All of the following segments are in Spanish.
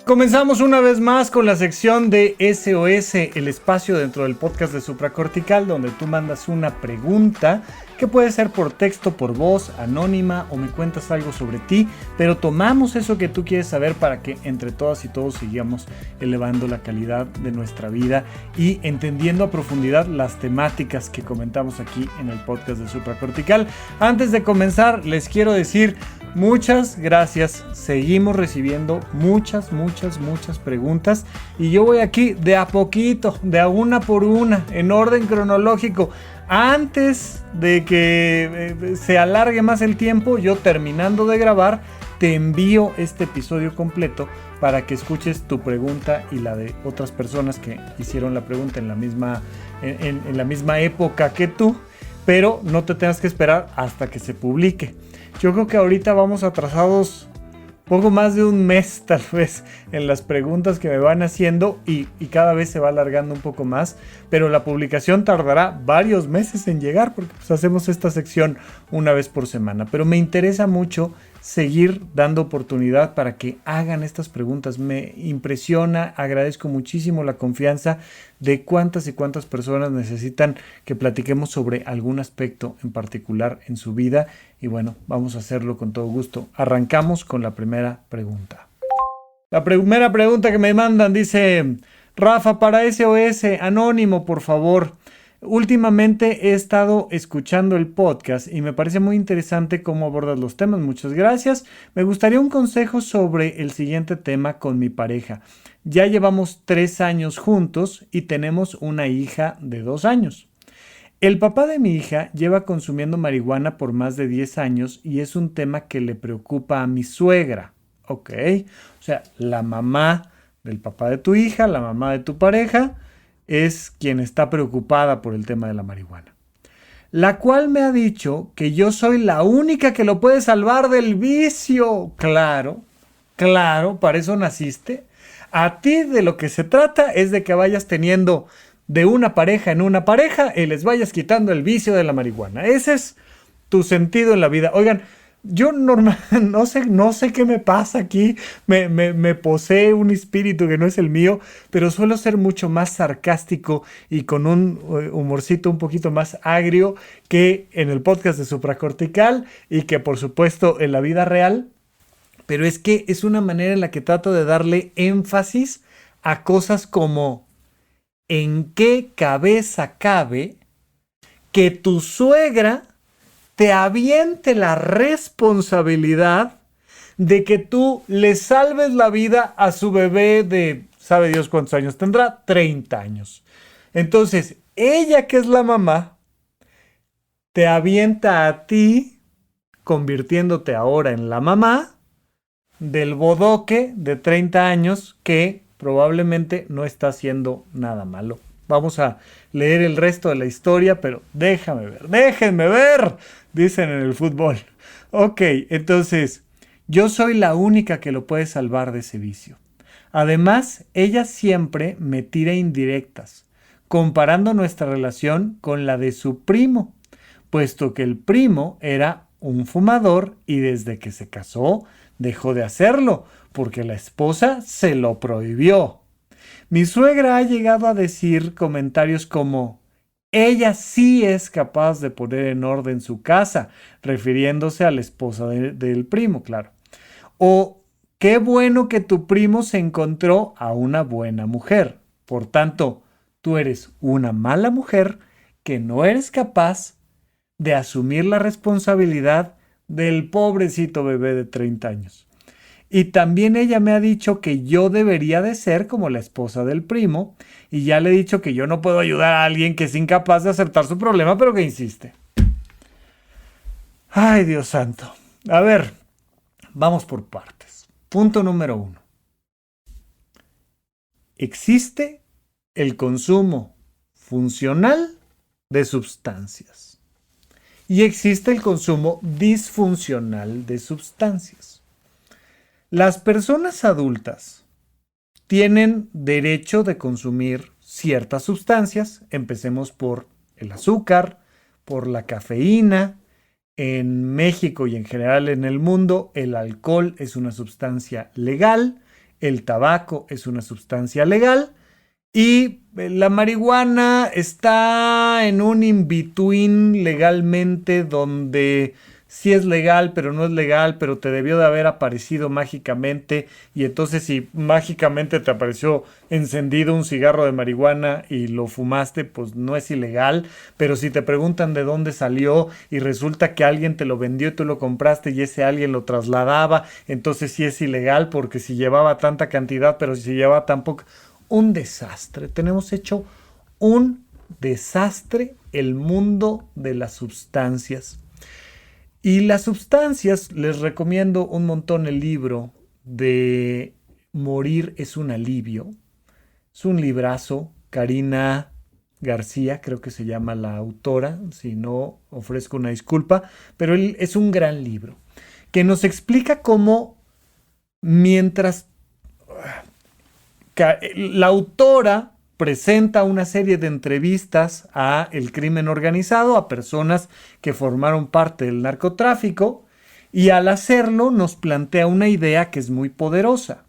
Comenzamos una vez más con la sección de SOS, el espacio dentro del podcast de Supracortical, donde tú mandas una pregunta que puede ser por texto, por voz, anónima o me cuentas algo sobre ti, pero tomamos eso que tú quieres saber para que entre todas y todos sigamos elevando la calidad de nuestra vida y entendiendo a profundidad las temáticas que comentamos aquí en el podcast de Supracortical. Antes de comenzar, les quiero decir muchas gracias. Seguimos recibiendo muchas preguntas y yo voy aquí de a poquito, de a una por una, en orden cronológico. Antes de que se alargue más el tiempo, yo terminando de grabar, te envío este episodio completo para que escuches tu pregunta y la de otras personas que hicieron la pregunta en la misma época que tú, pero no te tengas que esperar hasta que se publique. Yo creo que ahorita vamos atrasados poco más de un mes tal vez en las preguntas que me van haciendo y cada vez se va alargando un poco más, pero la publicación tardará varios meses en llegar porque pues hacemos esta sección una vez por semana, pero me interesa mucho seguir dando oportunidad para que hagan estas preguntas. Me impresiona, agradezco muchísimo la confianza de cuántas y cuántas personas necesitan que platiquemos sobre algún aspecto en particular en su vida y bueno, vamos a hacerlo con todo gusto. Arrancamos con la primera pregunta. La primera pregunta que me mandan dice: Rafa, para SOS, anónimo, por favor. Últimamente he estado escuchando el podcast y me parece muy interesante cómo abordas los temas. Muchas gracias. Me gustaría un consejo sobre el siguiente tema con mi pareja. Ya llevamos 3 años juntos y tenemos una hija de 2 años. El papá de mi hija lleva consumiendo marihuana por más de 10 años y es un tema que le preocupa a mi suegra. Ok, o sea, la mamá del papá de tu hija, la mamá de tu pareja, es quien está preocupada por el tema de la marihuana. La cual me ha dicho que yo soy la única que lo puede salvar del vicio. Claro, para eso naciste. A ti de lo que se trata es de que vayas teniendo de una pareja en una pareja y les vayas quitando el vicio de la marihuana. Ese es tu sentido en la vida. Oigan, yo no sé qué me pasa aquí, me posee un espíritu que no es el mío, pero suelo ser mucho más sarcástico y con un humorcito un poquito más agrio que en el podcast de Supracortical y que por supuesto en la vida real, pero es que es una manera en la que trato de darle énfasis a cosas como: ¿en qué cabeza cabe que tu suegra te aviente la responsabilidad de que tú le salves la vida a su bebé de, sabe Dios cuántos años tendrá, 30 años? Entonces, ella, que es la mamá, te avienta a ti, convirtiéndote ahora en la mamá del bodoque de 30 años que probablemente no está haciendo nada malo. Vamos a leer el resto de la historia, pero déjenme ver, dicen en el fútbol. Ok, entonces, yo soy la única que lo puede salvar de ese vicio. Además, ella siempre me tira indirectas, comparando nuestra relación con la de su primo, puesto que el primo era un fumador y desde que se casó dejó de hacerlo, porque la esposa se lo prohibió. Mi suegra ha llegado a decir comentarios como: ella sí es capaz de poner en orden su casa, refiriéndose a la esposa del primo, claro. O: qué bueno que tu primo se encontró a una buena mujer. Por tanto, tú eres una mala mujer que no eres capaz de asumir la responsabilidad del pobrecito bebé de 30 años. Y también ella me ha dicho que yo debería de ser como la esposa del primo, y ya le he dicho que yo no puedo ayudar a alguien que es incapaz de aceptar su problema, pero que insiste. Ay, Dios santo. A ver, vamos por partes. Punto número 1. Existe el consumo funcional de sustancias y existe el consumo disfuncional de sustancias. Las personas adultas tienen derecho de consumir ciertas sustancias. Empecemos por el azúcar, por la cafeína. En México y en general en el mundo, el alcohol es una sustancia legal. el tabaco es una sustancia legal y la marihuana está en un in-between legalmente donde sí es legal, pero no es legal, pero te debió de haber aparecido mágicamente y entonces si mágicamente te apareció encendido un cigarro de marihuana y lo fumaste, pues no es ilegal, pero si te preguntan de dónde salió y resulta que alguien te lo vendió y tú lo compraste y ese alguien lo trasladaba, entonces sí es ilegal porque si llevaba tanta cantidad, pero si llevaba tan poca, un desastre. Tenemos hecho un desastre el mundo de las sustancias. Y las sustancias, les recomiendo un montón el libro de Morir es un alivio. Es un librazo, Karina García, creo que se llama la autora, si no ofrezco una disculpa, pero es un gran libro que nos explica cómo mientras la autora presenta una serie de entrevistas a el crimen organizado, a personas que formaron parte del narcotráfico, y al hacerlo nos plantea una idea que es muy poderosa.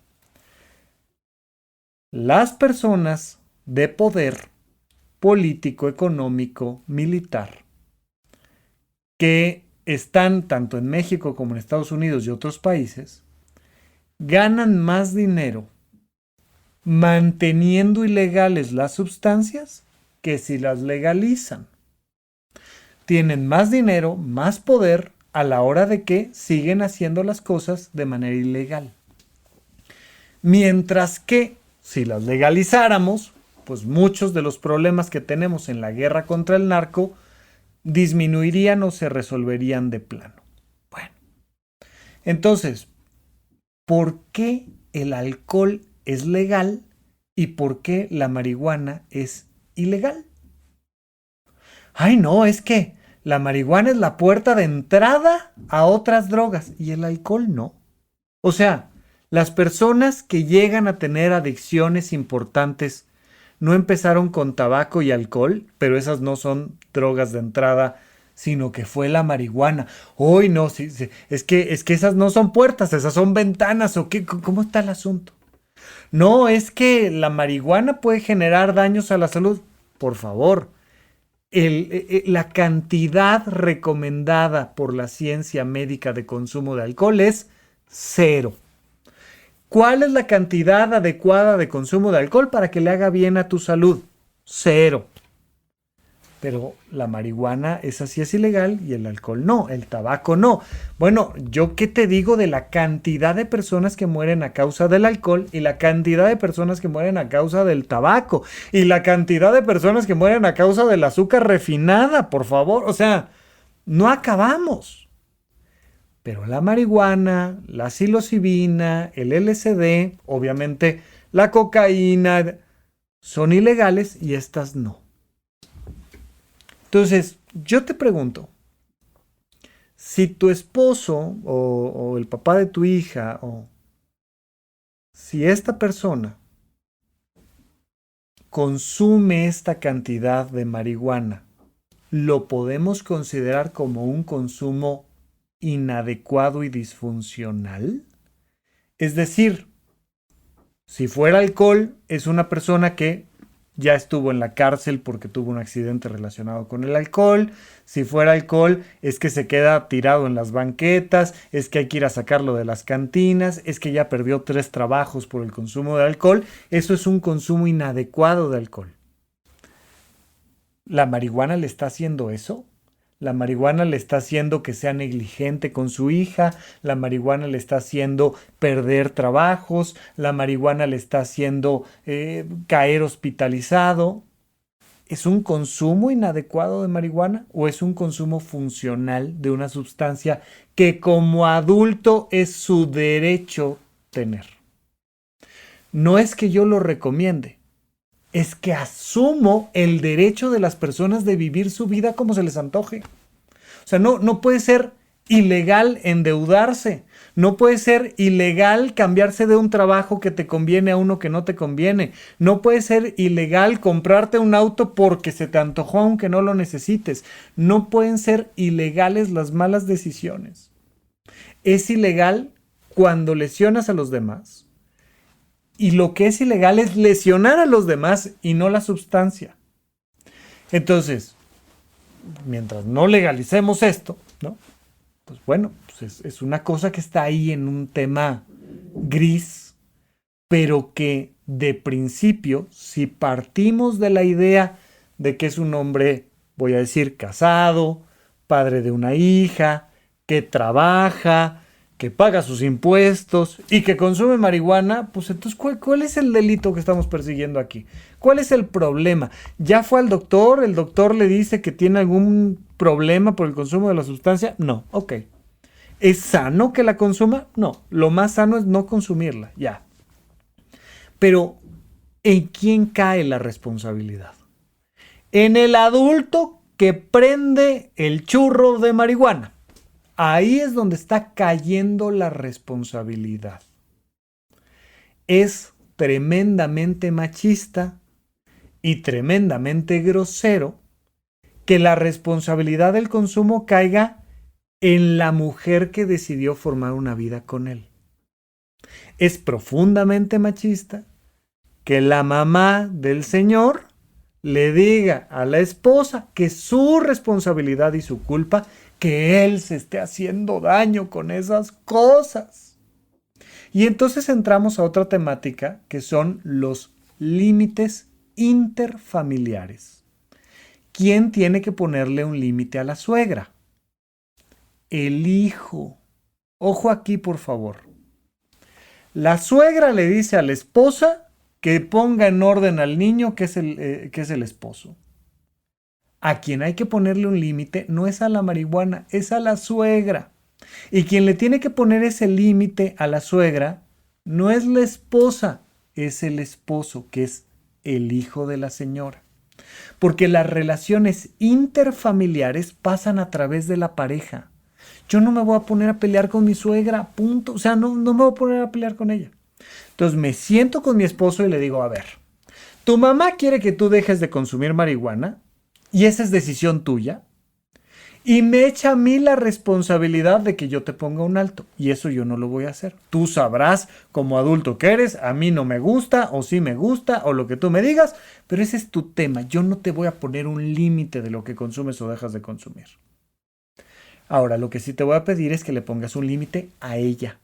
Las personas de poder político, económico, militar, que están tanto en México como en Estados Unidos y otros países, ganan más dinero manteniendo ilegales las sustancias que si las legalizan. Tienen más dinero, más poder a la hora de que siguen haciendo las cosas de manera ilegal. Mientras que si las legalizáramos, pues muchos de los problemas que tenemos en la guerra contra el narco disminuirían o se resolverían de plano. Bueno, entonces, ¿por qué el alcohol es legal y por qué la marihuana es ilegal? Ay, no, es que la marihuana es la puerta de entrada a otras drogas y el alcohol no. O sea, las personas que llegan a tener adicciones importantes no empezaron con tabaco y alcohol, pero esas no son drogas de entrada, sino que fue la marihuana. Hoy no, sí, es que esas no son puertas, esas son ventanas, ¿o qué? ¿Cómo está el asunto? No, es que la marihuana puede generar daños a la salud. Por favor, la cantidad recomendada por la ciencia médica de consumo de alcohol es 0. ¿Cuál es la cantidad adecuada de consumo de alcohol para que le haga bien a tu salud? 0. Pero la marihuana, esa sí es ilegal y el alcohol no, el tabaco no. Bueno, ¿yo qué te digo de la cantidad de personas que mueren a causa del alcohol y la cantidad de personas que mueren a causa del tabaco y la cantidad de personas que mueren a causa del azúcar refinada, por favor? O sea, no acabamos. Pero la marihuana, la psilocibina, el LSD, obviamente la cocaína, son ilegales y estas no. Entonces, yo te pregunto, si tu esposo o el papá de tu hija, o si esta persona consume esta cantidad de marihuana, ¿lo podemos considerar como un consumo inadecuado y disfuncional? Es decir, si fuera alcohol, es una persona que ya estuvo en la cárcel porque tuvo un accidente relacionado con el alcohol. Si fuera alcohol, es que se queda tirado en las banquetas, es que hay que ir a sacarlo de las cantinas, es que ya perdió 3 trabajos por el consumo de alcohol. Eso es un consumo inadecuado de alcohol. ¿La marihuana le está haciendo eso? La marihuana le está haciendo que sea negligente con su hija, la marihuana le está haciendo perder trabajos, la marihuana le está haciendo caer hospitalizado. ¿Es un consumo inadecuado de marihuana o es un consumo funcional de una sustancia que como adulto es su derecho tener? No es que yo lo recomiende, es que asumo el derecho de las personas de vivir su vida como se les antoje. O sea, no puede ser ilegal endeudarse. No puede ser ilegal cambiarse de un trabajo que te conviene a uno que no te conviene. No puede ser ilegal comprarte un auto porque se te antojó aunque no lo necesites. No pueden ser ilegales las malas decisiones. Es ilegal cuando lesionas a los demás. Y lo que es ilegal es lesionar a los demás y no la sustancia. Entonces, mientras no legalicemos esto, ¿no? Pues bueno, pues es una cosa que está ahí en un tema gris, pero que de principio, si partimos de la idea de que es un hombre, voy a decir, casado, padre de una hija, que trabaja, que paga sus impuestos y que consume marihuana, pues entonces, ¿cuál es el delito que estamos persiguiendo aquí? ¿Cuál es el problema? ¿Ya fue al doctor? ¿El doctor le dice que tiene algún problema por el consumo de la sustancia? No, ok. ¿Es sano que la consuma? No, lo más sano es no consumirla, ya. Pero, ¿en quién cae la responsabilidad? En el adulto que prende el churro de marihuana. Ahí es donde está cayendo la responsabilidad. Es tremendamente machista y tremendamente grosero que la responsabilidad del consumo caiga en la mujer que decidió formar una vida con él. Es profundamente machista que la mamá del señor le diga a la esposa que es su responsabilidad y su culpa que él se esté haciendo daño con esas cosas. Y entonces entramos a otra temática que son los límites interfamiliares. ¿Quién tiene que ponerle un límite a la suegra? El hijo. Ojo aquí, por favor. La suegra le dice a la esposa que ponga en orden al niño que es el esposo. A quien hay que ponerle un límite no es a la marihuana, es a la suegra. Y quien le tiene que poner ese límite a la suegra no es la esposa, es el esposo, que es el hijo de la señora. Porque las relaciones interfamiliares pasan a través de la pareja. Yo no me voy a poner a pelear con mi suegra, punto. O sea, no me voy a poner a pelear con ella. Entonces me siento con mi esposo y le digo, a ver, tu mamá quiere que tú dejes de consumir marihuana y esa es decisión tuya. Y me echa a mí la responsabilidad de que yo te ponga un alto. Y eso yo no lo voy a hacer. Tú sabrás como adulto que eres, a mí no me gusta, o sí me gusta, o lo que tú me digas, pero ese es tu tema. Yo no te voy a poner un límite de lo que consumes o dejas de consumir. Ahora, lo que sí te voy a pedir es que le pongas un límite a ella.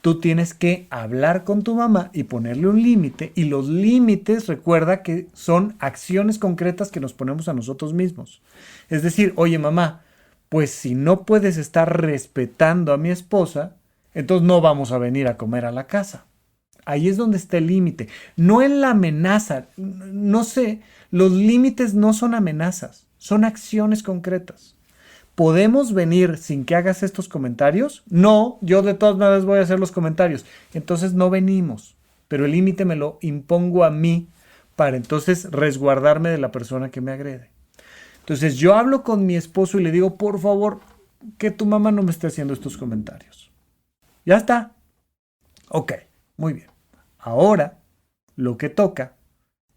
Tú tienes que hablar con tu mamá y ponerle un límite. Y los límites, recuerda que son acciones concretas que nos ponemos a nosotros mismos. Es decir, oye mamá, pues si no puedes estar respetando a mi esposa, entonces no vamos a venir a comer a la casa. Ahí es donde está el límite. No en la amenaza. No sé, los límites no son amenazas, son acciones concretas. ¿Podemos venir sin que hagas estos comentarios? No, yo de todas maneras voy a hacer los comentarios. Entonces no venimos, pero el límite me lo impongo a mí para entonces resguardarme de la persona que me agrede. Entonces yo hablo con mi esposo y le digo, por favor, que tu mamá no me esté haciendo estos comentarios. Ya está. Ok, muy bien. Ahora lo que toca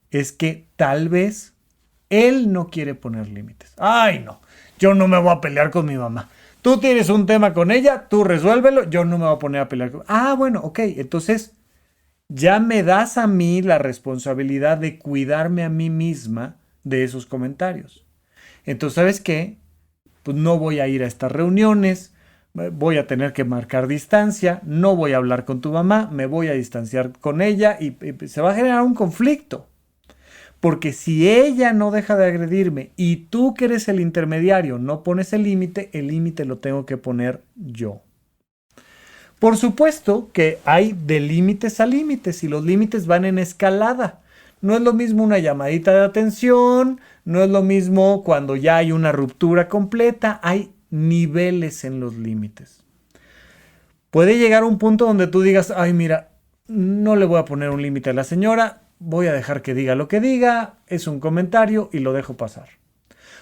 es que tal vez él no quiere poner límites. Ay, no. Yo no me voy a pelear con mi mamá. Tú tienes un tema con ella, tú resuélvelo, yo no me voy a poner a pelear con... Ah, bueno, ok. Entonces, ya me das a mí la responsabilidad de cuidarme a mí misma de esos comentarios. Entonces, ¿sabes qué? Pues no voy a ir a estas reuniones, voy a tener que marcar distancia, no voy a hablar con tu mamá, me voy a distanciar con ella y se va a generar un conflicto. Porque si ella no deja de agredirme y tú que eres el intermediario no pones el límite lo tengo que poner yo. Por supuesto que hay de límites a límites y los límites van en escalada. No es lo mismo una llamadita de atención, no es lo mismo cuando ya hay una ruptura completa, hay niveles en los límites. Puede llegar un punto donde tú digas, ay mira, no le voy a poner un límite a la señora, voy a dejar que diga lo que diga, es un comentario y lo dejo pasar.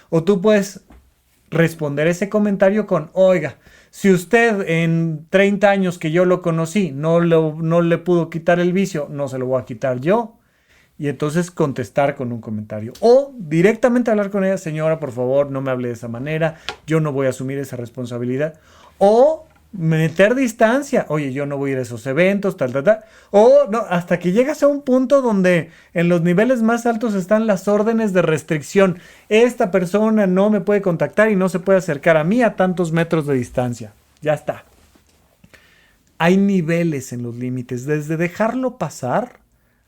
O tú puedes responder ese comentario con, oiga, si usted en 30 años que yo lo conocí no le pudo quitar el vicio, no se lo voy a quitar yo. Y entonces contestar con un comentario. O directamente hablar con ella, señora, por favor, no me hable de esa manera, yo no voy a asumir esa responsabilidad. O meter distancia. Oye, yo no voy a ir a esos eventos, tal, tal, tal. O no, hasta que llegas a un punto donde en los niveles más altos están las órdenes de restricción. Esta persona no me puede contactar y no se puede acercar a mí a tantos metros de distancia. Ya está. Hay niveles en los límites, desde dejarlo pasar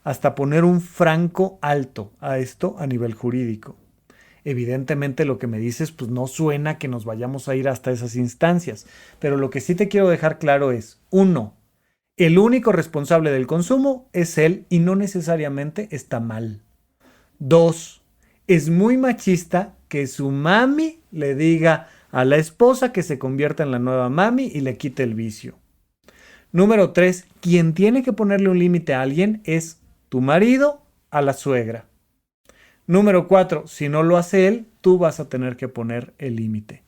hasta poner un franco alto a esto a nivel jurídico. Evidentemente lo que me dices pues no suena que nos vayamos a ir hasta esas instancias, pero lo que sí te quiero dejar claro es, uno, el único responsable del consumo es él y no necesariamente está mal. Dos, es muy machista que su mami le diga a la esposa que se convierta en la nueva mami y le quite el vicio. Número 3, quien tiene que ponerle un límite a alguien es tu marido a la suegra. Número 4, si no lo hace él, tú vas a tener que poner el límite.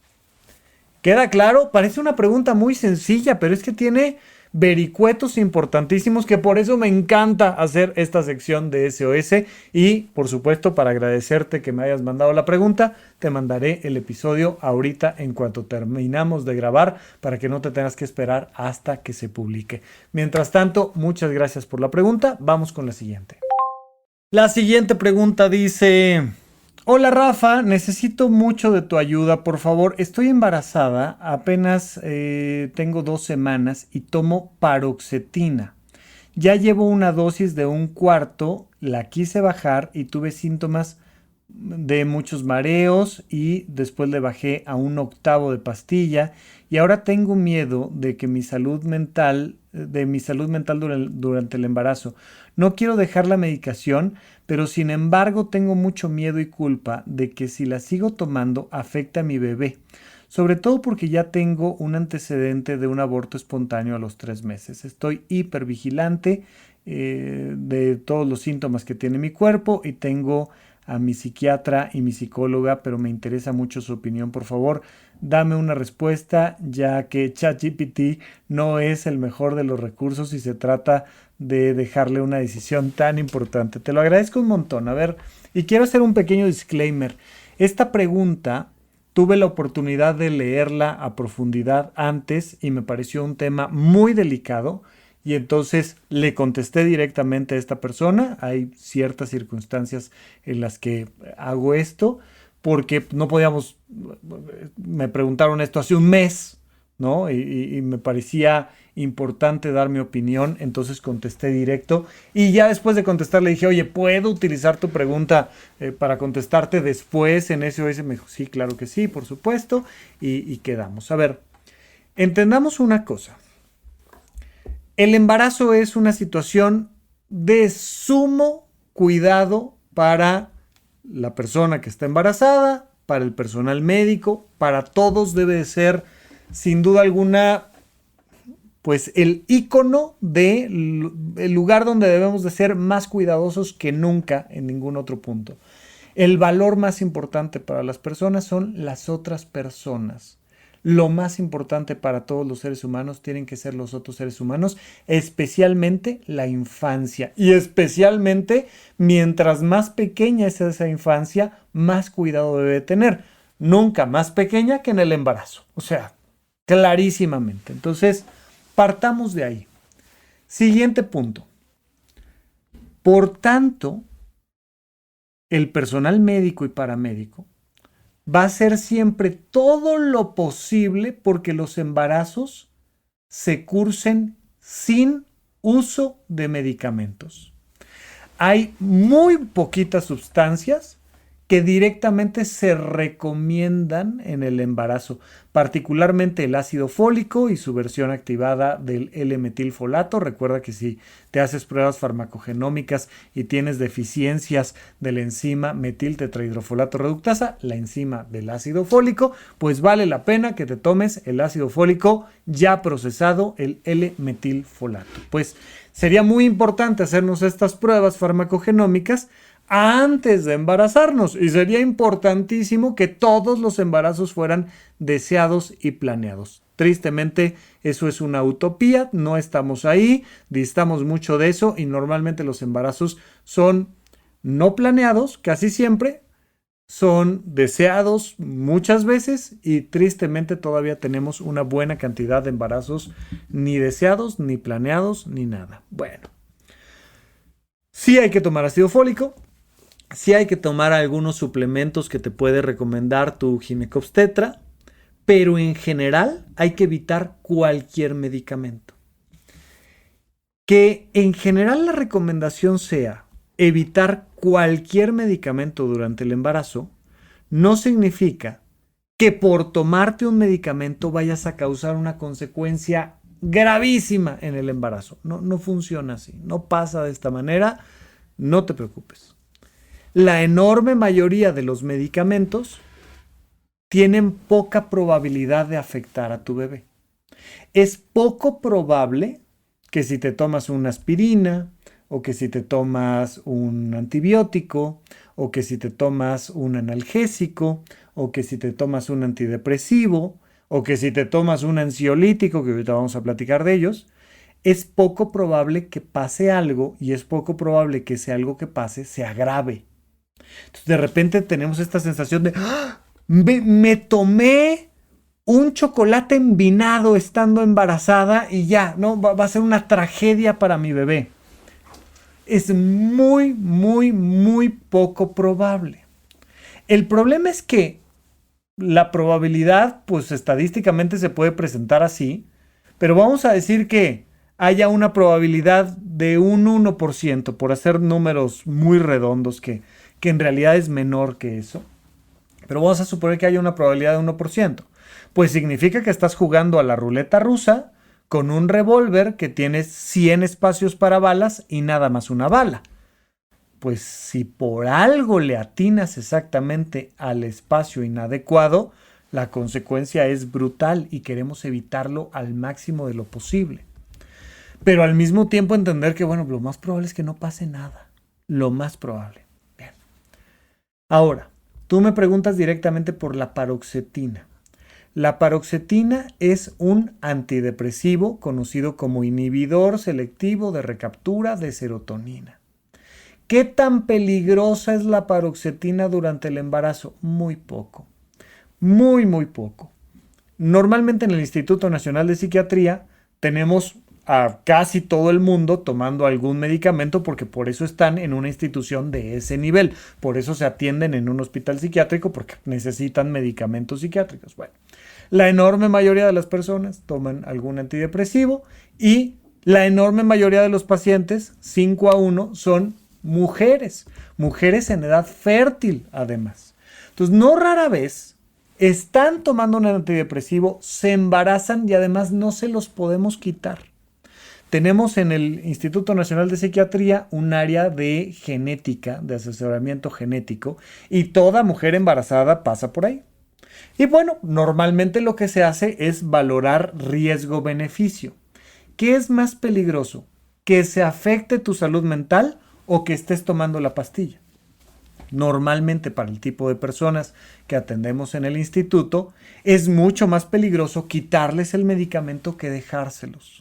¿Queda claro? Parece una pregunta muy sencilla, pero es que tiene vericuetos importantísimos que por eso me encanta hacer esta sección de SOS. Y por supuesto, para agradecerte que me hayas mandado la pregunta, te mandaré el episodio ahorita en cuanto terminamos de grabar para que no te tengas que esperar hasta que se publique. Mientras tanto, muchas gracias por la pregunta. Vamos con la siguiente. La siguiente pregunta dice: hola Rafa, necesito mucho de tu ayuda, por favor. Estoy embarazada, apenas tengo 2 semanas y tomo paroxetina. Ya llevo una dosis de 1/4, la quise bajar y tuve síntomas de muchos mareos y después le bajé a 1/8 de pastilla y ahora tengo miedo de que mi salud mental, durante el embarazo. No quiero dejar la medicación, pero sin embargo tengo mucho miedo y culpa de que si la sigo tomando afecte a mi bebé. Sobre todo porque ya tengo un antecedente de un aborto espontáneo a los 3 meses. Estoy hipervigilante de todos los síntomas que tiene mi cuerpo y tengo a mi psiquiatra y mi psicóloga, pero me interesa mucho su opinión. Por favor, dame una respuesta, ya que ChatGPT no es el mejor de los recursos y se trata de dejarle una decisión tan importante. Te lo agradezco un montón. A ver, y quiero hacer un pequeño disclaimer. Esta pregunta tuve la oportunidad de leerla a profundidad antes y me pareció un tema muy delicado. Y entonces le contesté directamente a esta persona. Hay ciertas circunstancias en las que hago esto porque no podíamos, me preguntaron esto hace un mes, ¿no? Y me parecía importante dar mi opinión, entonces contesté directo. Y ya después de contestar le dije, oye, ¿puedo utilizar tu pregunta para contestarte después en SOS? Me dijo, sí, claro que sí, por supuesto. Y quedamos. A ver, entendamos una cosa. El embarazo es una situación de sumo cuidado para la persona que está embarazada, para el personal médico, para todos debe de ser, sin duda alguna, pues el ícono del lugar donde debemos de ser más cuidadosos que nunca en ningún otro punto. El valor más importante para las personas son las otras personas. Lo más importante para todos los seres humanos tienen que ser los otros seres humanos, especialmente la infancia. Y especialmente mientras más pequeña es esa infancia, más cuidado debe tener. Nunca más pequeña que en el embarazo. O sea, clarísimamente. Entonces, partamos de ahí. Siguiente punto. Por tanto, el personal médico y paramédico va a hacer siempre todo lo posible porque los embarazos se cursen sin uso de medicamentos. Hay muy poquitas sustancias que directamente se recomiendan en el embarazo, particularmente el ácido fólico y su versión activada del L-metilfolato. Recuerda que si te haces pruebas farmacogenómicas y tienes deficiencias de la enzima metiltetrahidrofolato reductasa, la enzima del ácido fólico, pues vale la pena que te tomes el ácido fólico ya procesado, el L-metilfolato. Pues sería muy importante hacernos estas pruebas farmacogenómicas antes de embarazarnos y sería importantísimo que todos los embarazos fueran deseados y planeados. Tristemente eso es una utopía, no estamos ahí, distamos mucho de eso y normalmente los embarazos son no planeados casi siempre, son deseados muchas veces y tristemente todavía tenemos una buena cantidad de embarazos ni deseados, ni planeados, ni nada. Bueno, sí hay que tomar ácido fólico, sí hay que tomar algunos suplementos que te puede recomendar tu ginecobstetra, pero en general hay que evitar cualquier medicamento. Que en general la recomendación sea evitar cualquier medicamento durante el embarazo, no significa que por tomarte un medicamento vayas a causar una consecuencia gravísima en el embarazo. No, no funciona así, no pasa de esta manera, no te preocupes. La enorme mayoría de los medicamentos tienen poca probabilidad de afectar a tu bebé. Es poco probable que si te tomas una aspirina, o que si te tomas un antibiótico, o que si te tomas un analgésico, o que si te tomas un antidepresivo, o que si te tomas un ansiolítico, que ahorita vamos a platicar de ellos, es poco probable que pase algo y es poco probable que ese algo que pase se agrave. Entonces de repente tenemos esta sensación de ¡ah! Me tomé un chocolate envinado estando embarazada y ya, ¿no? Va a ser una tragedia para mi bebé. Es muy, muy, muy poco probable. El problema es que la probabilidad, pues estadísticamente se puede presentar así, pero vamos a decir que haya una probabilidad de un 1%, por hacer números muy redondos, que en realidad es menor que eso. Pero vamos a suponer que haya una probabilidad de 1%. Pues significa que estás jugando a la ruleta rusa con un revólver que tiene 100 espacios para balas y nada más una bala. Pues si por algo le atinas exactamente al espacio inadecuado, la consecuencia es brutal y queremos evitarlo al máximo de lo posible. Pero al mismo tiempo entender que, bueno, lo más probable es que no pase nada. Lo más probable. Bien. Ahora, tú me preguntas directamente por la paroxetina. La paroxetina es un antidepresivo conocido como inhibidor selectivo de recaptura de serotonina. ¿Qué tan peligrosa es la paroxetina durante el embarazo? Muy poco. Muy, muy poco. Normalmente en el Instituto Nacional de Psiquiatría tenemos a casi todo el mundo tomando algún medicamento porque por eso están en una institución de ese nivel. Por eso se atienden en un hospital psiquiátrico porque necesitan medicamentos psiquiátricos. Bueno, la enorme mayoría de las personas toman algún antidepresivo y la enorme mayoría de los pacientes, 5-1, son mujeres. Mujeres en edad fértil además. Entonces, no rara vez están tomando un antidepresivo, se embarazan y además no se los podemos quitar. Tenemos en el Instituto Nacional de Psiquiatría un área de genética, de asesoramiento genético, y toda mujer embarazada pasa por ahí. Y bueno, normalmente lo que se hace es valorar riesgo-beneficio. ¿Qué es más peligroso? ¿Que se afecte tu salud mental o que estés tomando la pastilla? Normalmente para el tipo de personas que atendemos en el instituto, es mucho más peligroso quitarles el medicamento que dejárselos.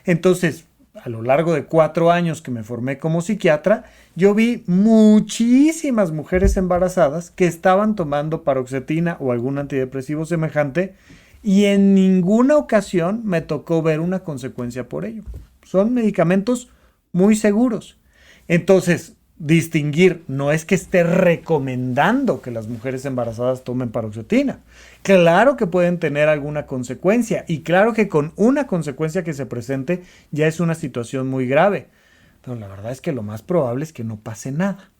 Entonces, a lo largo de 4 años que me formé como psiquiatra, yo vi muchísimas mujeres embarazadas que estaban tomando paroxetina o algún antidepresivo semejante y en ninguna ocasión me tocó ver una consecuencia por ello. Son medicamentos muy seguros. Entonces, distinguir, no es que esté recomendando que las mujeres embarazadas tomen paroxetina. Claro que pueden tener alguna consecuencia y claro que con una consecuencia que se presente ya es una situación muy grave. Pero la verdad es que lo más probable es que no pase nada.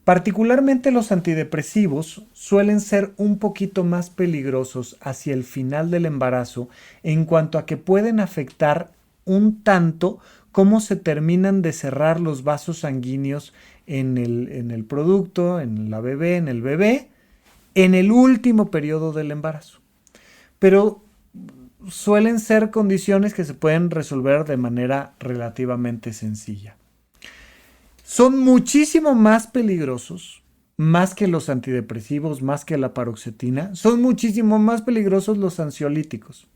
Particularmente los antidepresivos suelen ser un poquito más peligrosos hacia el final del embarazo en cuanto a que pueden afectar un tanto cómo se terminan de cerrar los vasos sanguíneos en el producto, en la bebé, en el bebé, en el último periodo del embarazo. Pero suelen ser condiciones que se pueden resolver de manera relativamente sencilla. Son muchísimo más peligrosos, más que los antidepresivos, más que la paroxetina, son muchísimo más peligrosos los ansiolíticos.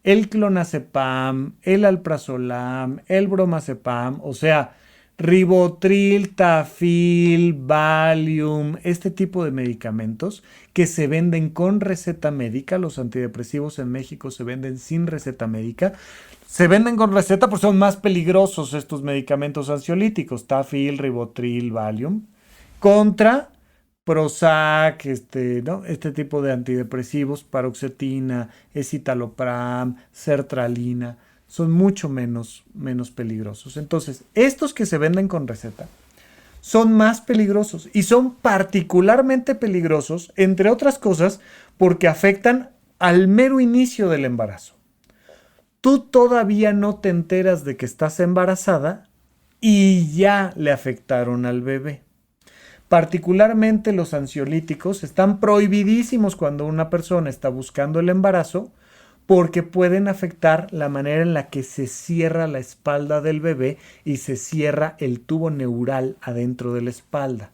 El clonazepam, el alprazolam, el bromazepam, o sea, Ribotril, Tafil, Valium, este tipo de medicamentos que se venden con receta médica. Los antidepresivos en México se venden sin receta médica. Se venden con receta porque son más peligrosos estos medicamentos ansiolíticos, Tafil, Ribotril, Valium, contra Prozac, ¿no? Este tipo de antidepresivos, paroxetina, escitalopram, sertralina, son mucho menos peligrosos. Entonces, estos que se venden con receta son más peligrosos y son particularmente peligrosos, entre otras cosas, porque afectan al mero inicio del embarazo. Tú todavía no te enteras de que estás embarazada y ya le afectaron al bebé. Particularmente los ansiolíticos están prohibidísimos cuando una persona está buscando el embarazo porque pueden afectar la manera en la que se cierra la espalda del bebé y se cierra el tubo neural adentro de la espalda.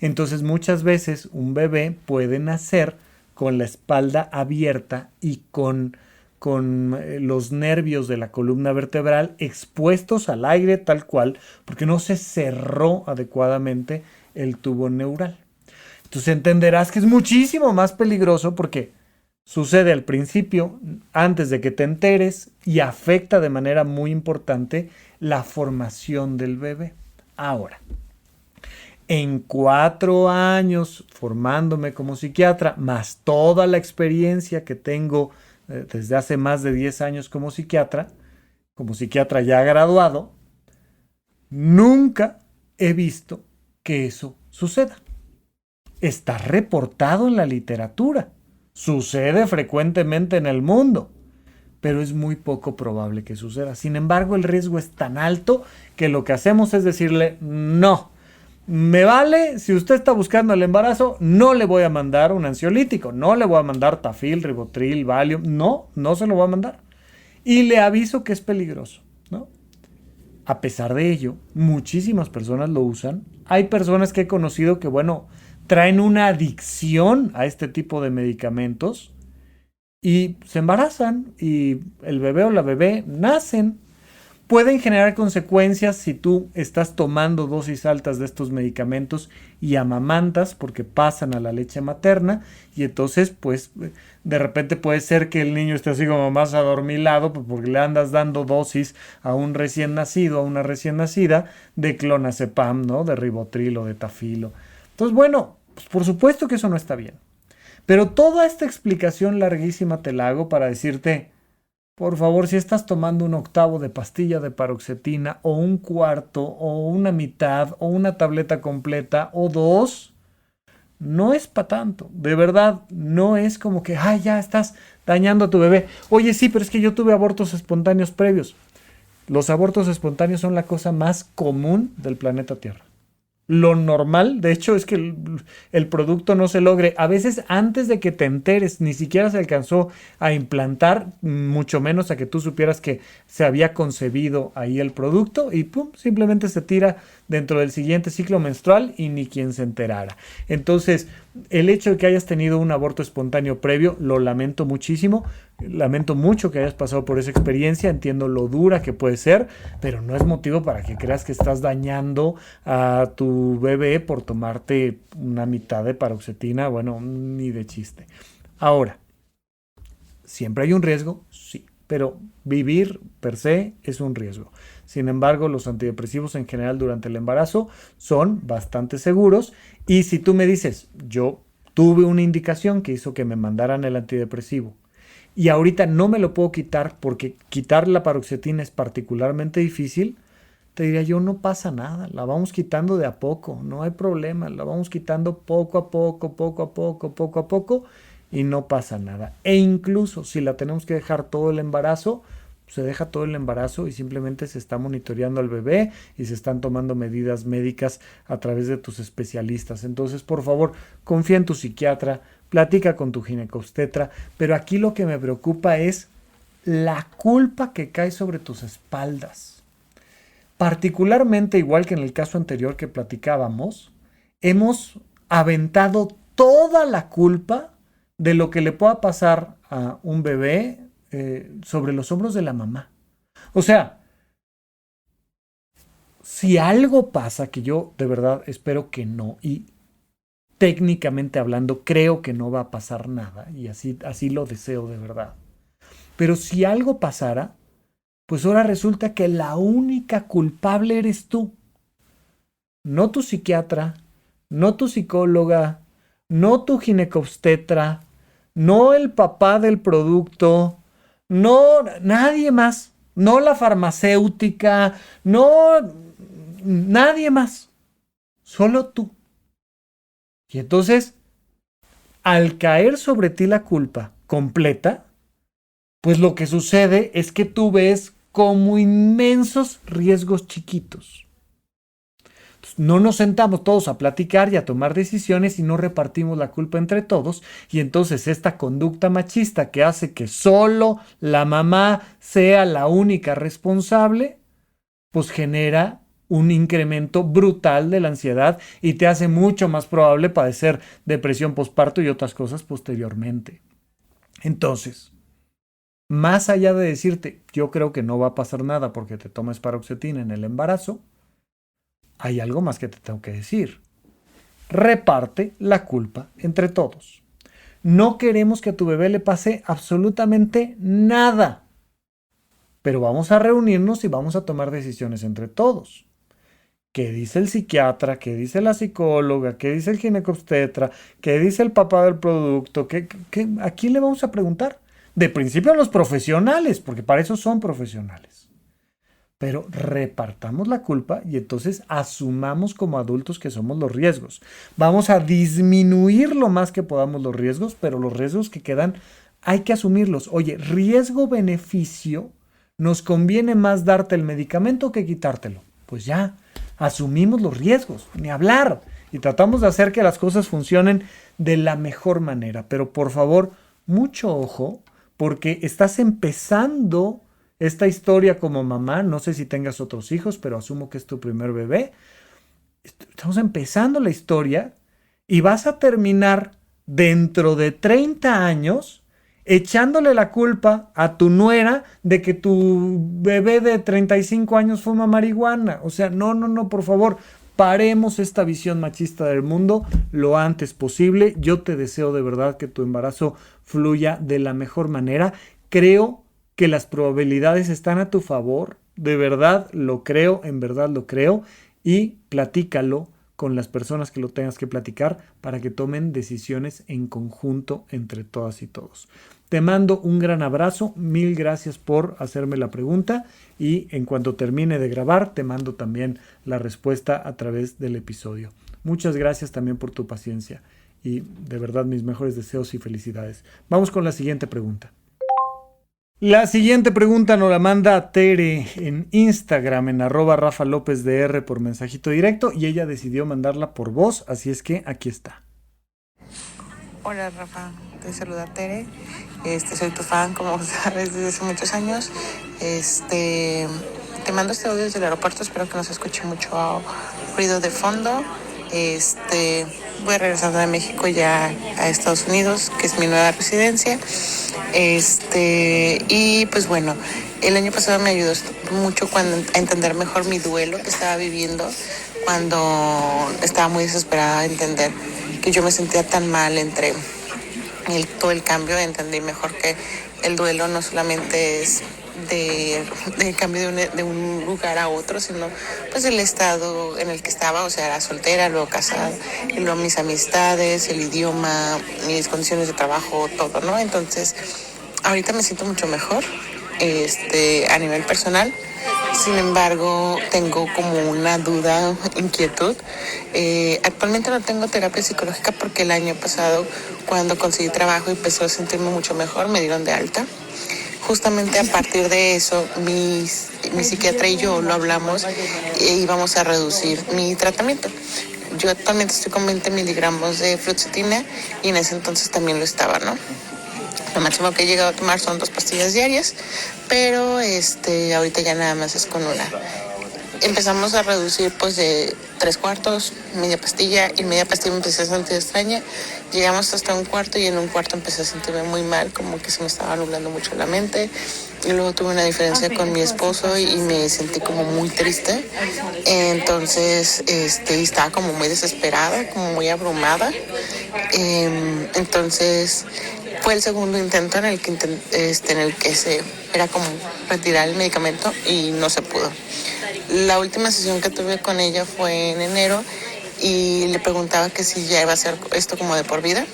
Entonces muchas veces un bebé puede nacer con la espalda abierta y con los nervios de la columna vertebral expuestos al aire tal cual, porque no se cerró adecuadamente el tubo neural. Entonces entenderás que es muchísimo más peligroso porque sucede al principio, antes de que te enteres, y afecta de manera muy importante la formación del bebé. Ahora, en 4 años formándome como psiquiatra, más toda la experiencia que tengo desde hace más de 10 años como psiquiatra ya graduado, nunca he visto que eso suceda. Está reportado en la literatura. Sucede frecuentemente en el mundo, pero es muy poco probable que suceda. Sin embargo, el riesgo es tan alto que lo que hacemos es decirle, no, me vale, si usted está buscando el embarazo, no le voy a mandar un ansiolítico, no le voy a mandar Tafil, Ribotril, Valium, no se lo voy a mandar. Y le aviso que es peligroso, ¿no? A pesar de ello, muchísimas personas lo usan. Hay personas que he conocido que, bueno, traen una adicción a este tipo de medicamentos y se embarazan y el bebé o la bebé nacen. Pueden generar consecuencias si tú estás tomando dosis altas de estos medicamentos y amamantas porque pasan a la leche materna y entonces pues de repente puede ser que el niño esté así como más adormilado porque le andas dando dosis a un recién nacido, a una recién nacida de clonazepam, ¿no? De ribotril o de tafilo. Entonces bueno, pues por supuesto que eso no está bien. Pero toda esta explicación larguísima te la hago para decirte, por favor, si estás tomando un octavo de pastilla de paroxetina o un cuarto o una mitad o una tableta completa o 2, no es para tanto. De verdad, no es como que, ay, ya estás dañando a tu bebé. Oye, sí, pero es que yo tuve abortos espontáneos previos. Los abortos espontáneos son la cosa más común del planeta Tierra. Lo normal, de hecho, es que el producto no se logre. A veces antes de que te enteres, ni siquiera se alcanzó a implantar, mucho menos a que tú supieras que se había concebido ahí el producto y pum, simplemente se tira dentro del siguiente ciclo menstrual y ni quien se enterara. Entonces, el hecho de que hayas tenido un aborto espontáneo previo, lo lamento muchísimo. Lamento mucho que hayas pasado por esa experiencia, entiendo lo dura que puede ser, pero no es motivo para que creas que estás dañando a tu bebé por tomarte una mitad de paroxetina, bueno, ni de chiste. Ahora, ¿siempre hay un riesgo? Sí, pero vivir per se es un riesgo. Sin embargo, los antidepresivos en general durante el embarazo son bastante seguros y si tú me dices, yo tuve una indicación que hizo que me mandaran el antidepresivo, y ahorita no me lo puedo quitar porque quitar la paroxetina es particularmente difícil, te diría yo, no pasa nada, la vamos quitando de a poco, no hay problema, la vamos quitando poco a poco, poco a poco y no pasa nada. E incluso si la tenemos que dejar todo el embarazo, se deja todo el embarazo y simplemente se está monitoreando al bebé y se están tomando medidas médicas a través de tus especialistas. Entonces, por favor, confía en tu psiquiatra, platica con tu ginecobstetra, pero aquí lo que me preocupa es la culpa que cae sobre tus espaldas. Particularmente, igual que en el caso anterior que platicábamos, hemos aventado toda la culpa de lo que le pueda pasar a un bebé sobre los hombros de la mamá. O sea, Si algo pasa, que yo de verdad espero que no, y técnicamente hablando creo que no va a pasar nada, y así lo deseo de verdad. Pero si algo pasara, pues ahora resulta que la única culpable eres tú. No tu psiquiatra, no tu psicóloga, no tu ginecobstetra, no el papá del producto, no nadie más, no la farmacéutica, no nadie más, solo tú. Y entonces, al caer sobre ti la culpa completa, pues lo que sucede es que tú ves como inmensos riesgos chiquitos. No nos sentamos todos a platicar y a tomar decisiones y no repartimos la culpa entre todos. Y entonces esta conducta machista que hace que solo la mamá sea la única responsable, pues genera un incremento brutal de la ansiedad y te hace mucho más probable padecer depresión postparto y otras cosas posteriormente. Entonces, más allá de decirte, yo creo que no va a pasar nada porque te tomes paroxetina en el embarazo, hay algo más que te tengo que decir. Reparte la culpa entre todos. No queremos que a tu bebé le pase absolutamente nada, pero vamos a reunirnos y vamos a tomar decisiones entre todos. ¿Qué dice el psiquiatra? ¿Qué dice la psicóloga? ¿Qué dice el ginecobstetra? ¿Qué dice el papá del producto? ¿A quién le vamos a preguntar? De principio a los profesionales, porque para eso son profesionales. Pero repartamos la culpa y entonces asumamos como adultos que somos los riesgos. Vamos a disminuir lo más que podamos los riesgos, pero los riesgos que quedan hay que asumirlos. Oye, riesgo-beneficio, ¿nos conviene más darte el medicamento que quitártelo? Pues ya, asumimos los riesgos, ni hablar. Y tratamos de hacer que las cosas funcionen de la mejor manera. Pero por favor, mucho ojo, porque estás empezando esta historia como mamá. No sé si tengas otros hijos, pero asumo que es tu primer bebé. Estamos empezando la historia y vas a terminar dentro de 30 años echándole la culpa a tu nuera de que tu bebé de 35 años fuma marihuana. O sea, no, por favor, paremos esta visión machista del mundo lo antes posible. Yo te deseo de verdad que tu embarazo fluya de la mejor manera. Creo que las probabilidades están a tu favor. De verdad lo creo, en verdad lo creo. Y platícalo con las personas que lo tengas que platicar para que tomen decisiones en conjunto entre todas y todos. Te mando un gran abrazo, mil gracias por hacerme la pregunta y en cuanto termine de grabar te mando también la respuesta a través del episodio. Muchas gracias también por tu paciencia y de verdad mis mejores deseos y felicidades. Vamos con la siguiente pregunta. La siguiente pregunta nos la manda Tere en Instagram en @RafaLópezDR por mensajito directo y ella decidió mandarla por voz, así es que aquí está. Hola Rafa, te saluda Tere, soy tu fan como sabes desde hace muchos años. Te mando este audio desde el aeropuerto, espero que no se escuche mucho ruido de fondo. Voy regresando de México ya a Estados Unidos, que es mi nueva residencia. Y pues bueno, el año pasado me ayudó mucho a entender mejor mi duelo que estaba viviendo, cuando estaba muy desesperada de entender que yo me sentía tan mal entre todo el cambio. Entendí mejor que el duelo no solamente es de cambio de un lugar a otro, sino pues el estado en el que estaba, o sea, era soltera, luego casada, y luego mis amistades, el idioma, mis condiciones de trabajo, todo, ¿no? Entonces, ahorita me siento mucho mejor, a nivel personal. Sin embargo, tengo como una duda, inquietud. Actualmente no tengo terapia psicológica porque el año pasado, cuando conseguí trabajo y empecé a sentirme mucho mejor, me dieron de alta. Justamente a partir de eso, mi psiquiatra y yo lo hablamos e íbamos a reducir mi tratamiento. Yo actualmente estoy con 20 miligramos de fluoxetina y en ese entonces también lo estaba, ¿no? Lo máximo que he llegado a tomar son 2 pastillas diarias, pero ahorita ya nada más es con una. empezamos a reducir pues de 3 cuartos, media pastilla, y media pastilla me empecé a sentir extraña. Llegamos hasta un cuarto y en un cuarto empecé a sentirme muy mal, como que se me estaba nublando mucho la mente. Y luego tuve una diferencia con mi esposo y me sentí como muy triste. Entonces, estaba como muy desesperada, como muy abrumada. Entonces, fue el segundo intento en el que se era como retirar el medicamento y no se pudo. La última sesión que tuve con ella fue en enero y le preguntaba que si ya iba a ser esto como de por vida.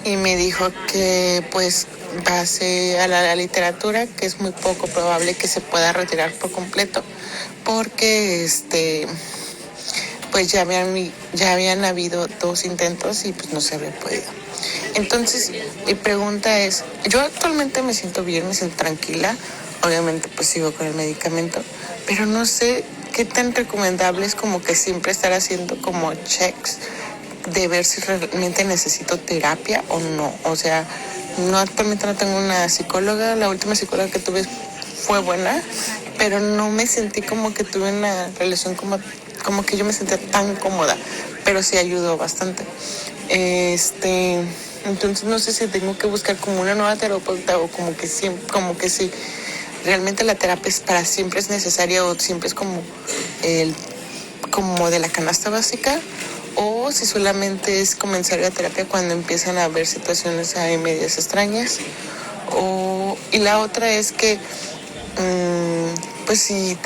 Y me dijo que pues base a la literatura, que es muy poco probable que se pueda retirar por completo, porque pues ya habían habido 2 intentos y pues no se había podido. Entonces mi pregunta es, yo actualmente me siento bien, me siento tranquila, obviamente pues sigo con el medicamento, pero no sé qué tan recomendable es como que siempre estar haciendo como checks de ver si realmente necesito terapia o no. O sea, no, actualmente no tengo una psicóloga. La última psicóloga que tuve fue buena, pero no me sentí como que tuve una relación como que yo me sentía tan cómoda, pero sí ayudó bastante. Entonces no sé si tengo que buscar como una nueva terapeuta o como que si realmente la terapia es para siempre es necesaria o siempre es como de la canasta básica, o si solamente es comenzar la terapia cuando empiezan a haber situaciones ahí medias extrañas. Y la otra es que pues si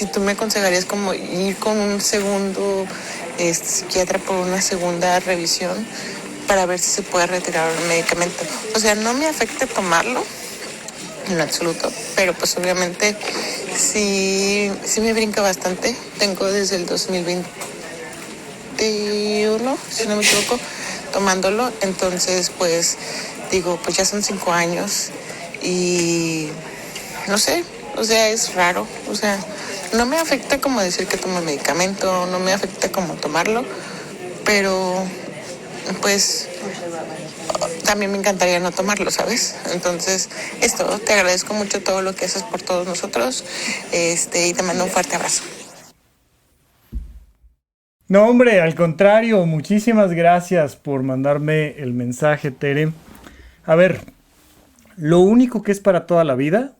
tú me aconsejarías como ir con un segundo psiquiatra por una segunda revisión para ver si se puede retirar el medicamento. O sea, no me afecta tomarlo en lo absoluto, pero pues obviamente sí me brinca bastante. Tengo desde el 2021, si no me equivoco, tomándolo. Entonces pues digo, pues ya son 5 años y no sé, o sea, es raro. O sea, no me afecta como decir que tomo el medicamento, no me afecta como tomarlo, pero pues también me encantaría no tomarlo, ¿sabes? Entonces, te agradezco mucho todo lo que haces por todos nosotros, y te mando un fuerte abrazo. No, hombre, al contrario, muchísimas gracias por mandarme el mensaje, Tere. A ver, lo único que es para toda la vida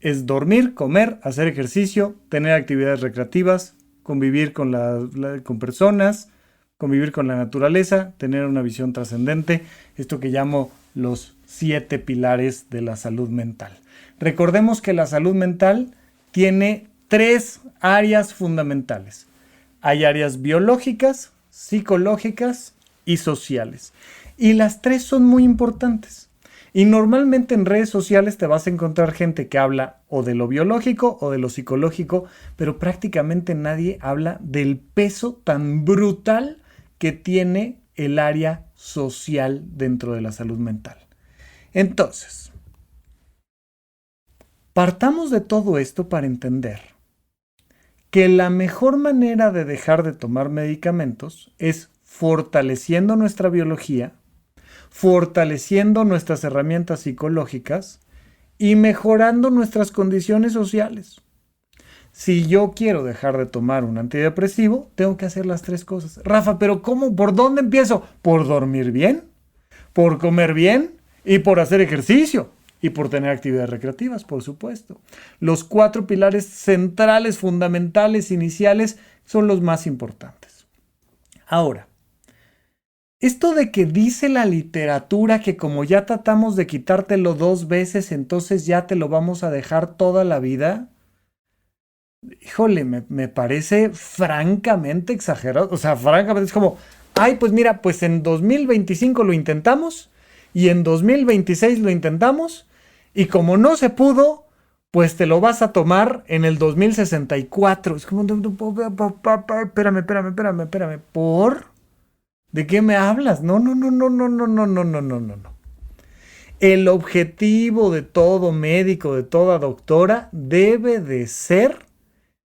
es dormir, comer, hacer ejercicio, tener actividades recreativas, convivir con personas, convivir con la naturaleza, tener una visión trascendente, esto que llamo los 7 pilares de la salud mental. Recordemos que la salud mental tiene 3 áreas fundamentales. Hay áreas biológicas, psicológicas y sociales. Y las 3 son muy importantes. Y normalmente en redes sociales te vas a encontrar gente que habla o de lo biológico o de lo psicológico, pero prácticamente nadie habla del peso tan brutal que tiene el área social dentro de la salud mental. Entonces, partamos de todo esto para entender que la mejor manera de dejar de tomar medicamentos es fortaleciendo nuestra biología, fortaleciendo nuestras herramientas psicológicas y mejorando nuestras condiciones sociales. Si yo quiero dejar de tomar un antidepresivo, tengo que hacer las 3 cosas. Rafa, pero ¿cómo? ¿Por dónde empiezo? Por dormir bien, por comer bien y por hacer ejercicio. Y por tener actividades recreativas, por supuesto. Los 4 pilares centrales, fundamentales, iniciales, son los más importantes. Ahora, esto de que dice la literatura que como ya tratamos de quitártelo 2 veces, entonces ya te lo vamos a dejar toda la vida, híjole, me parece francamente exagerado. O sea, francamente es como, ay, pues mira, pues en 2025 lo intentamos y en 2026 lo intentamos y como no se pudo, pues te lo vas a tomar en el 2064. Es como, espérame. ¿Por? ¿De qué me hablas? No. El objetivo de todo médico, de toda doctora, debe de ser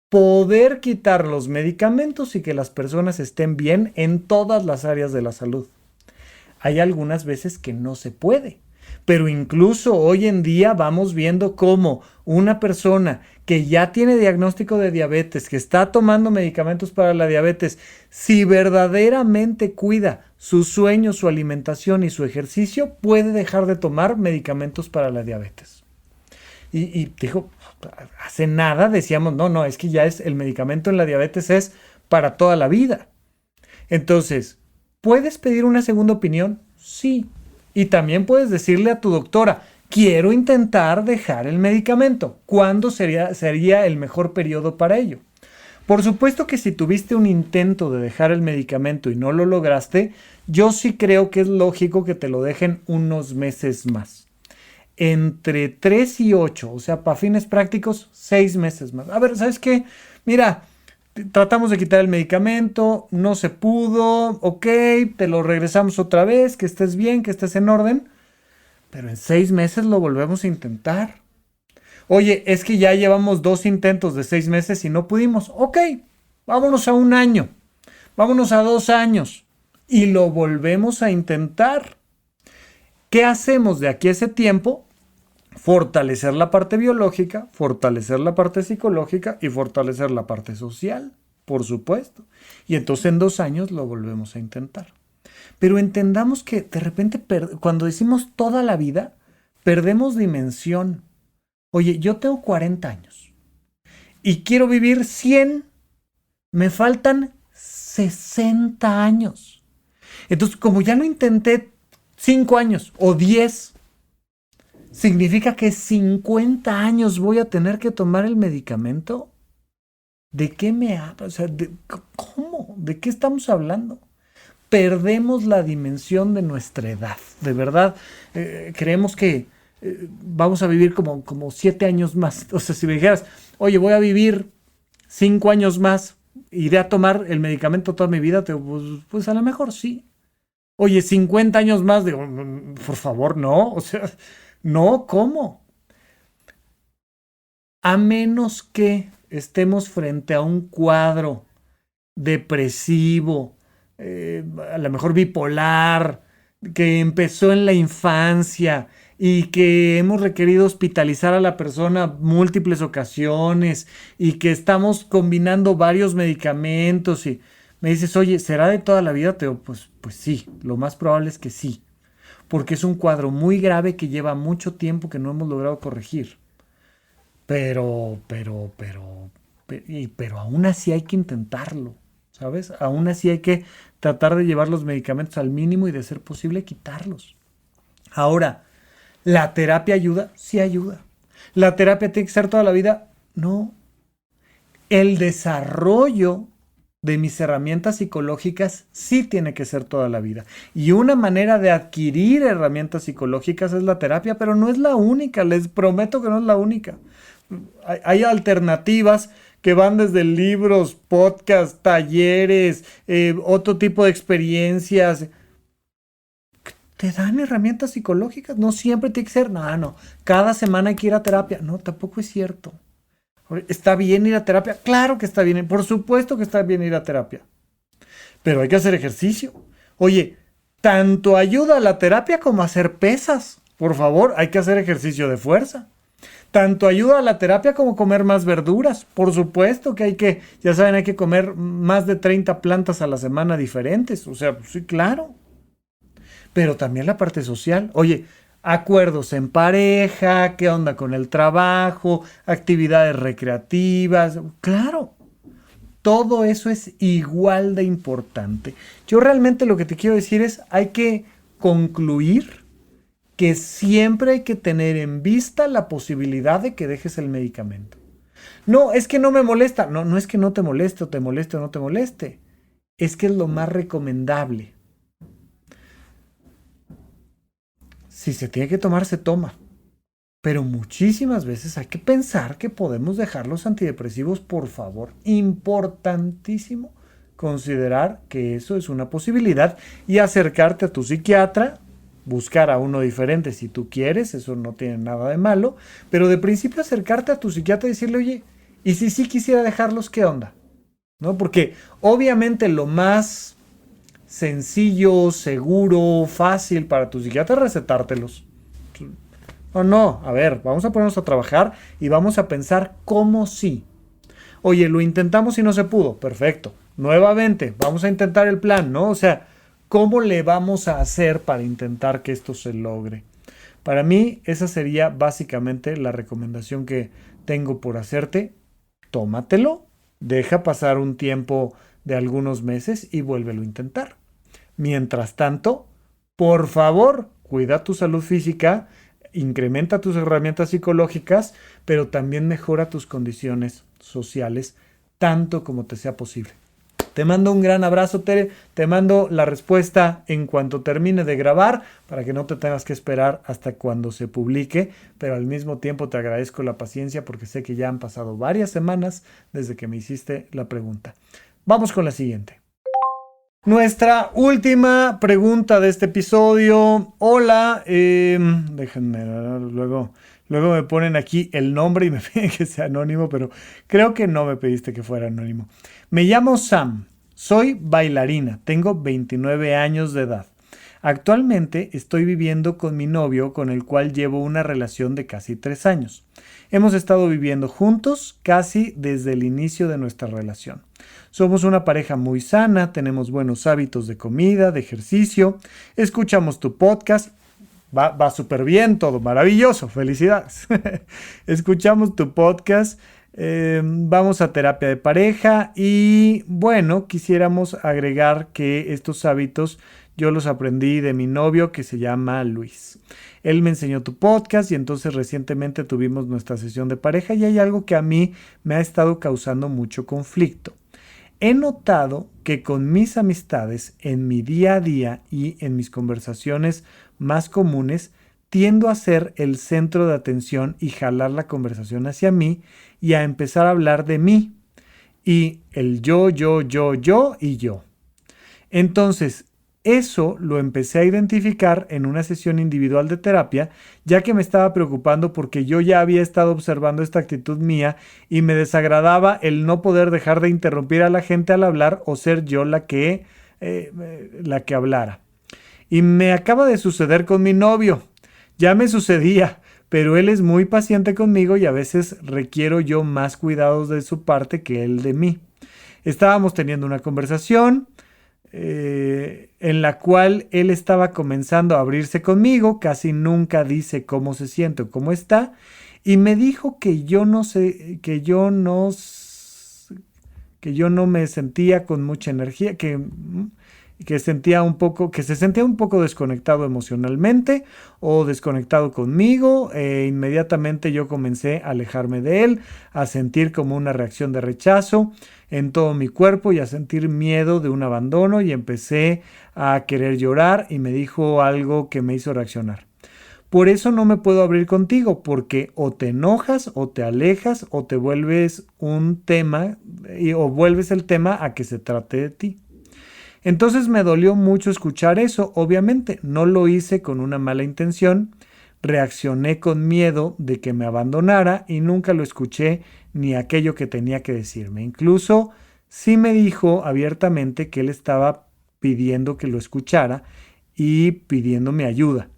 poder quitar los medicamentos y que las personas estén bien en todas las áreas de la salud. Hay algunas veces que no se puede, Pero incluso hoy en día vamos viendo cómo una persona que ya tiene diagnóstico de diabetes, que está tomando medicamentos para la diabetes, si verdaderamente cuida su sueño, su alimentación y su ejercicio, puede dejar de tomar medicamentos para la diabetes. Y dijo, hace nada decíamos, no, es que ya es el medicamento en la diabetes es para toda la vida. Entonces, ¿puedes pedir una segunda opinión? Sí. Y también puedes decirle a tu doctora, quiero intentar dejar el medicamento. ¿Cuándo sería el mejor periodo para ello? Por supuesto que si tuviste un intento de dejar el medicamento y no lo lograste, yo sí creo que es lógico que te lo dejen unos meses más. Entre 3 y 8, o sea, para fines prácticos, 6 meses más. A ver, ¿sabes qué? Mira, tratamos de quitar el medicamento, no se pudo, ok, te lo regresamos otra vez, que estés bien, que estés en orden, pero en 6 meses lo volvemos a intentar. Oye, es que ya llevamos 2 intentos de 6 meses y no pudimos. Ok, vámonos a 1 año, vámonos a 2 años y lo volvemos a intentar. ¿Qué hacemos de aquí a ese tiempo? Fortalecer la parte biológica, fortalecer la parte psicológica y fortalecer la parte social, por supuesto. Y entonces en 2 años lo volvemos a intentar. Pero entendamos que de repente cuando decimos toda la vida, perdemos dimensión. Oye, yo tengo 40 años y quiero vivir 100. Me faltan 60 años. Entonces, como ya lo intenté 5 años o 10, ¿significa que 50 años voy a tener que tomar el medicamento? ¿De qué me habla? O sea, ¿cómo? ¿De qué estamos hablando? Perdemos la dimensión de nuestra edad. De verdad, creemos que vamos a vivir como 7 años más. O sea, si me dijeras, oye, voy a vivir 5 años más, iré a tomar el medicamento toda mi vida, pues a lo mejor sí. Oye, 50 años más, digo, por favor, no. O sea, no, ¿cómo? A menos que estemos frente a un cuadro depresivo, a lo mejor bipolar, que empezó en la infancia y que hemos requerido hospitalizar a la persona múltiples ocasiones y que estamos combinando varios medicamentos y me dices, oye, ¿será de toda la vida? Te digo, pues sí, lo más probable es que sí, porque es un cuadro muy grave que lleva mucho tiempo que no hemos logrado corregir. Pero aún así hay que intentarlo, ¿sabes? Aún así hay que tratar de llevar los medicamentos al mínimo y de ser posible quitarlos. Ahora, ¿la terapia ayuda? Sí ayuda. ¿La terapia tiene que ser toda la vida? No. El desarrollo de mis herramientas psicológicas sí tiene que ser toda la vida. Y una manera de adquirir herramientas psicológicas es la terapia, pero no es la única, les prometo que no es la única. Hay alternativas que van desde libros, podcasts, talleres, otro tipo de experiencias. Te dan herramientas psicológicas. No siempre tiene que ser, no, cada semana hay que ir a terapia. No, tampoco es cierto. ¿Está bien ir a terapia? Claro que está bien, por supuesto que está bien ir a terapia. Pero hay que hacer ejercicio. Oye, tanto ayuda la terapia como hacer pesas. Por favor, hay que hacer ejercicio de fuerza. Tanto ayuda a la terapia como comer más verduras. Por supuesto que ya saben, hay que comer más de 30 plantas a la semana diferentes. O sea, sí, claro. Pero también la parte social. Oye, acuerdos en pareja, qué onda con el trabajo, actividades recreativas. Claro, todo eso es igual de importante. Yo realmente lo que te quiero decir es, hay que concluir que siempre hay que tener en vista la posibilidad de que dejes el medicamento. No, es que no me molesta. No es que no te moleste o te moleste o no te moleste. Es que es lo más recomendable. Si se tiene que tomar, se toma. Pero muchísimas veces hay que pensar que podemos dejar los antidepresivos, por favor. Importantísimo considerar que eso es una posibilidad y acercarte a tu psiquiatra. Buscar a uno diferente si tú quieres, eso no tiene nada de malo, pero de principio acercarte a tu psiquiatra y decirle, oye, ¿y si sí quisiera dejarlos, qué onda? ¿No? Porque obviamente lo más sencillo, seguro, fácil para tu psiquiatra es recetártelos. O no, a ver, vamos a ponernos a trabajar y vamos a pensar cómo sí. Oye, lo intentamos y no se pudo. Perfecto. Nuevamente, vamos a intentar el plan, ¿no? O sea, ¿cómo le vamos a hacer para intentar que esto se logre? Para mí, esa sería básicamente la recomendación que tengo por hacerte. Tómatelo, deja pasar un tiempo de algunos meses y vuélvelo a intentar. Mientras tanto, por favor, cuida tu salud física, incrementa tus herramientas psicológicas, pero también mejora tus condiciones sociales tanto como te sea posible. Te mando un gran abrazo, Tere. Te mando la respuesta en cuanto termine de grabar para que no te tengas que esperar hasta cuando se publique, pero al mismo tiempo te agradezco la paciencia porque sé que ya han pasado varias semanas desde que me hiciste la pregunta. Vamos con la siguiente. Nuestra última pregunta de este episodio. Hola, déjenme, luego me ponen aquí el nombre y me piden que sea anónimo, pero creo que no me pediste que fuera anónimo. Me llamo Sam, soy bailarina, tengo 29 años de edad. Actualmente estoy viviendo con mi novio con el cual llevo una relación de casi 3 años. Hemos estado viviendo juntos casi desde el inicio de nuestra relación. Somos una pareja muy sana, tenemos buenos hábitos de comida, de ejercicio, escuchamos tu podcast, va súper bien todo, maravilloso, felicidades. Escuchamos tu podcast, vamos a terapia de pareja y bueno, quisiéramos agregar que estos hábitos yo los aprendí de mi novio que se llama Luis. Él me enseñó tu podcast y entonces recientemente tuvimos nuestra sesión de pareja y hay algo que a mí me ha estado causando mucho conflicto. He notado que con mis amistades, en mi día a día y en mis conversaciones más comunes, tiendo a ser el centro de atención y jalar la conversación hacia mí y a empezar a hablar de mí y el yo y yo. Entonces, eso lo empecé a identificar en una sesión individual de terapia, ya que me estaba preocupando porque yo ya había estado observando esta actitud mía y me desagradaba el no poder dejar de interrumpir a la gente al hablar o ser yo la que hablara. Y me acaba de suceder con mi novio. Ya me sucedía, pero él es muy paciente conmigo y a veces requiero yo más cuidados de su parte que él de mí. Estábamos teniendo una conversación en la cual él estaba comenzando a abrirse conmigo, casi nunca dice cómo se siente o cómo está, y me dijo que yo no me sentía con mucha energía, que se sentía un poco desconectado emocionalmente o desconectado conmigo. Inmediatamente yo comencé a alejarme de él, a sentir como una reacción de rechazo en todo mi cuerpo y a sentir miedo de un abandono y empecé a querer llorar y me dijo algo que me hizo reaccionar. Por eso no me puedo abrir contigo, porque o te enojas o te alejas o te vuelves un tema o vuelves el tema a que se trate de ti. Entonces me dolió mucho escuchar eso, obviamente no lo hice con una mala intención, reaccioné con miedo de que me abandonara y nunca lo escuché ni aquello que tenía que decirme. Incluso sí me dijo abiertamente que él estaba pidiendo que lo escuchara y pidiéndome ayuda.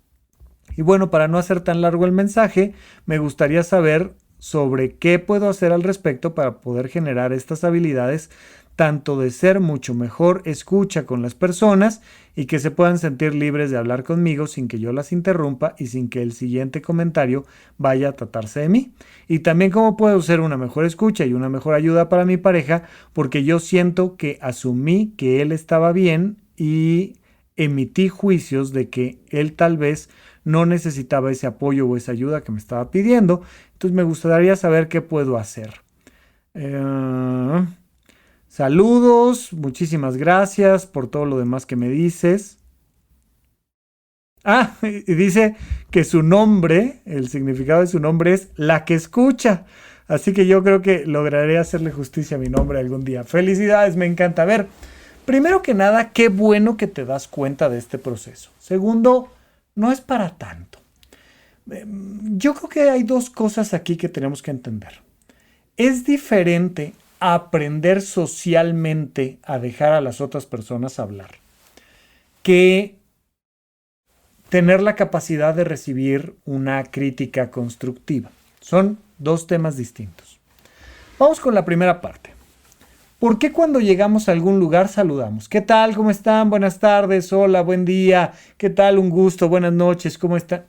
Y bueno, para no hacer tan largo el mensaje, me gustaría saber sobre qué puedo hacer al respecto para poder generar estas habilidades tanto de ser mucho mejor escucha con las personas y que se puedan sentir libres de hablar conmigo sin que yo las interrumpa y sin que el siguiente comentario vaya a tratarse de mí. Y también cómo puedo ser una mejor escucha y una mejor ayuda para mi pareja porque yo siento que asumí que él estaba bien y emití juicios de que él tal vez no necesitaba ese apoyo o esa ayuda que me estaba pidiendo. Entonces me gustaría saber qué puedo hacer. Saludos, muchísimas gracias por todo lo demás que me dices. Y dice que su nombre, el significado de su nombre es la que escucha. Así que yo creo que lograré hacerle justicia a mi nombre algún día. Felicidades, me encanta. A ver, primero que nada, qué bueno que te das cuenta de este proceso. Segundo, no es para tanto. Yo creo que hay dos cosas aquí que tenemos que entender. Es diferente aprender socialmente a dejar a las otras personas hablar que tener la capacidad de recibir una crítica constructiva. Son dos temas distintos. Vamos con la primera parte. ¿Por qué cuando llegamos a algún lugar saludamos? ¿Qué tal? ¿Cómo están? Buenas tardes, hola, buen día. ¿Qué tal? Un gusto, buenas noches, ¿cómo están?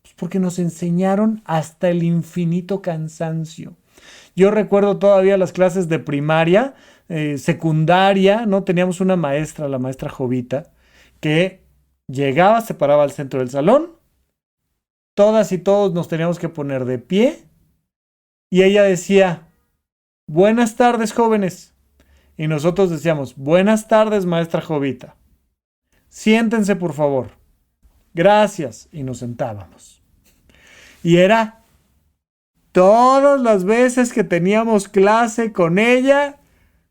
Pues porque nos enseñaron hasta el infinito cansancio. Yo recuerdo todavía las clases de primaria, secundaria, ¿no? Teníamos una maestra, la maestra Jovita, que llegaba, se paraba al centro del salón, todas y todos nos teníamos que poner de pie, y ella decía: buenas tardes, jóvenes. Y nosotros decíamos: buenas tardes, maestra Jovita. Siéntense, por favor. Gracias. Y nos sentábamos. Y era todas las veces que teníamos clase con ella,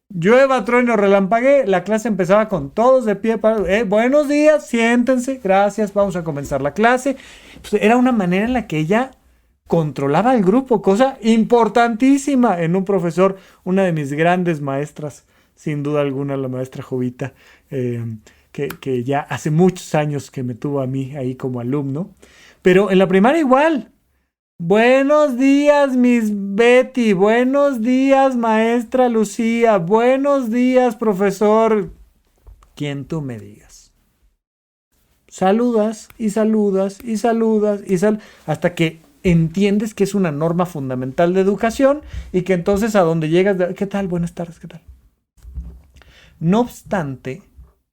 llueva, trueno, relampaguee, la clase empezaba con todos de pie. Buenos días, siéntense, gracias, vamos a comenzar la clase. Pues era una manera en la que ella controlaba el grupo, cosa importantísima en un profesor. Una de mis grandes maestras, sin duda alguna, la maestra Jovita, que ya hace muchos años que me tuvo a mí ahí como alumno. Pero en la primaria igual. Buenos días, Miss Betty. Buenos días, maestra Lucía. Buenos días, profesor. Quien tú me digas. Saludas y saludas y saludas y hasta que entiendes que es una norma fundamental de educación y que entonces a donde llegas, ¿qué tal? Buenas tardes, ¿qué tal? No obstante,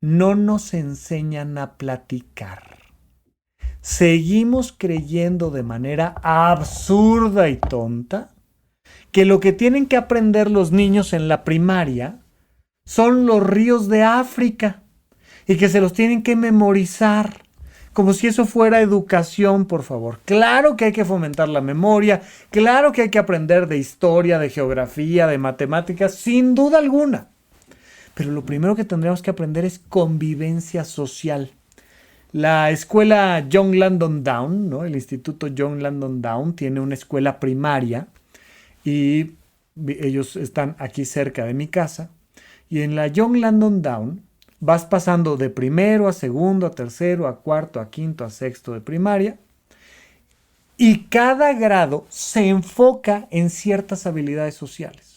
no nos enseñan a platicar. Seguimos creyendo de manera absurda y tonta que lo que tienen que aprender los niños en la primaria son los ríos de África y que se los tienen que memorizar, como si eso fuera educación, por favor. Claro que hay que fomentar la memoria, claro que hay que aprender de historia, de geografía, de matemáticas, sin duda alguna. Pero lo primero que tendríamos que aprender es convivencia social. La escuela John Langdon Down, ¿no? El Instituto John Langdon Down tiene una escuela primaria y ellos están aquí cerca de mi casa. Y en la John Langdon Down vas pasando de primero a segundo, a tercero, a cuarto, a quinto, a sexto de primaria. Y cada grado se enfoca en ciertas habilidades sociales.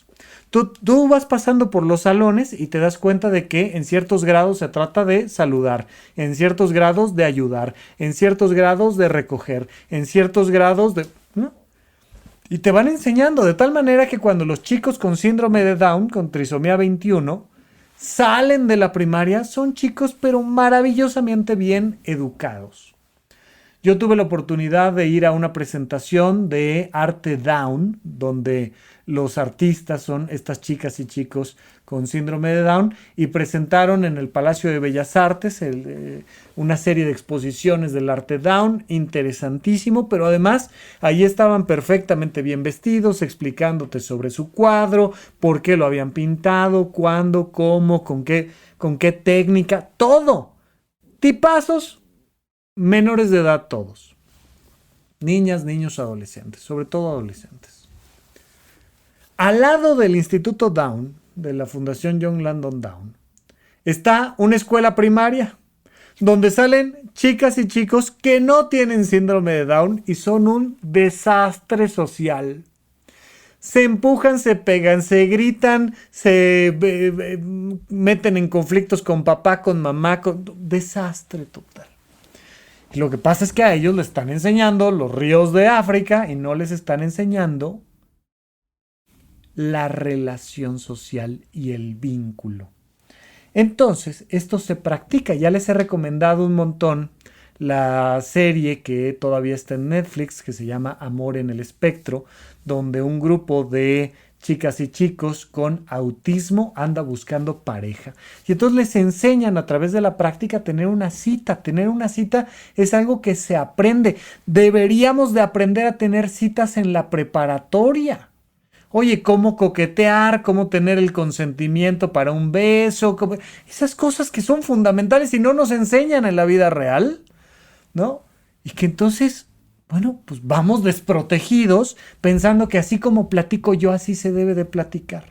Tú vas pasando por los salones y te das cuenta de que en ciertos grados se trata de saludar, en ciertos grados de ayudar, en ciertos grados de recoger, en ciertos grados de... ¿no? Y te van enseñando de tal manera que cuando los chicos con síndrome de Down, con trisomía 21, salen de la primaria, son chicos pero maravillosamente bien educados. Yo tuve la oportunidad de ir a una presentación de Arte Down, donde los artistas son estas chicas y chicos con síndrome de Down, y presentaron en el Palacio de Bellas Artes una serie de exposiciones del Arte Down, interesantísimo, pero además ahí estaban perfectamente bien vestidos, explicándote sobre su cuadro, por qué lo habían pintado, cuándo, cómo, con qué técnica, todo. Tipazos, menores de edad todos. Niñas, niños, adolescentes, sobre todo adolescentes. Al lado del Instituto Down, de la Fundación John Langdon Down, está una escuela primaria donde salen chicas y chicos que no tienen síndrome de Down y son un desastre social. Se empujan, se pegan, se gritan, se meten en conflictos con papá, con mamá, desastre total. Y lo que pasa es que a ellos les están enseñando los ríos de África y no les están enseñando la relación social y el vínculo. Entonces, esto se practica. Ya les he recomendado un montón la serie que todavía está en Netflix, que se llama Amor en el Espectro, donde un grupo de chicas y chicos con autismo anda buscando pareja. Y entonces les enseñan a través de la práctica a tener una cita. Tener una cita es algo que se aprende. Deberíamos de aprender a tener citas en la preparatoria. Oye, cómo coquetear, cómo tener el consentimiento para un beso, esas cosas que son fundamentales y no nos enseñan en la vida real, ¿no? Y que entonces, bueno, pues vamos desprotegidos pensando que así como platico yo, así se debe de platicar.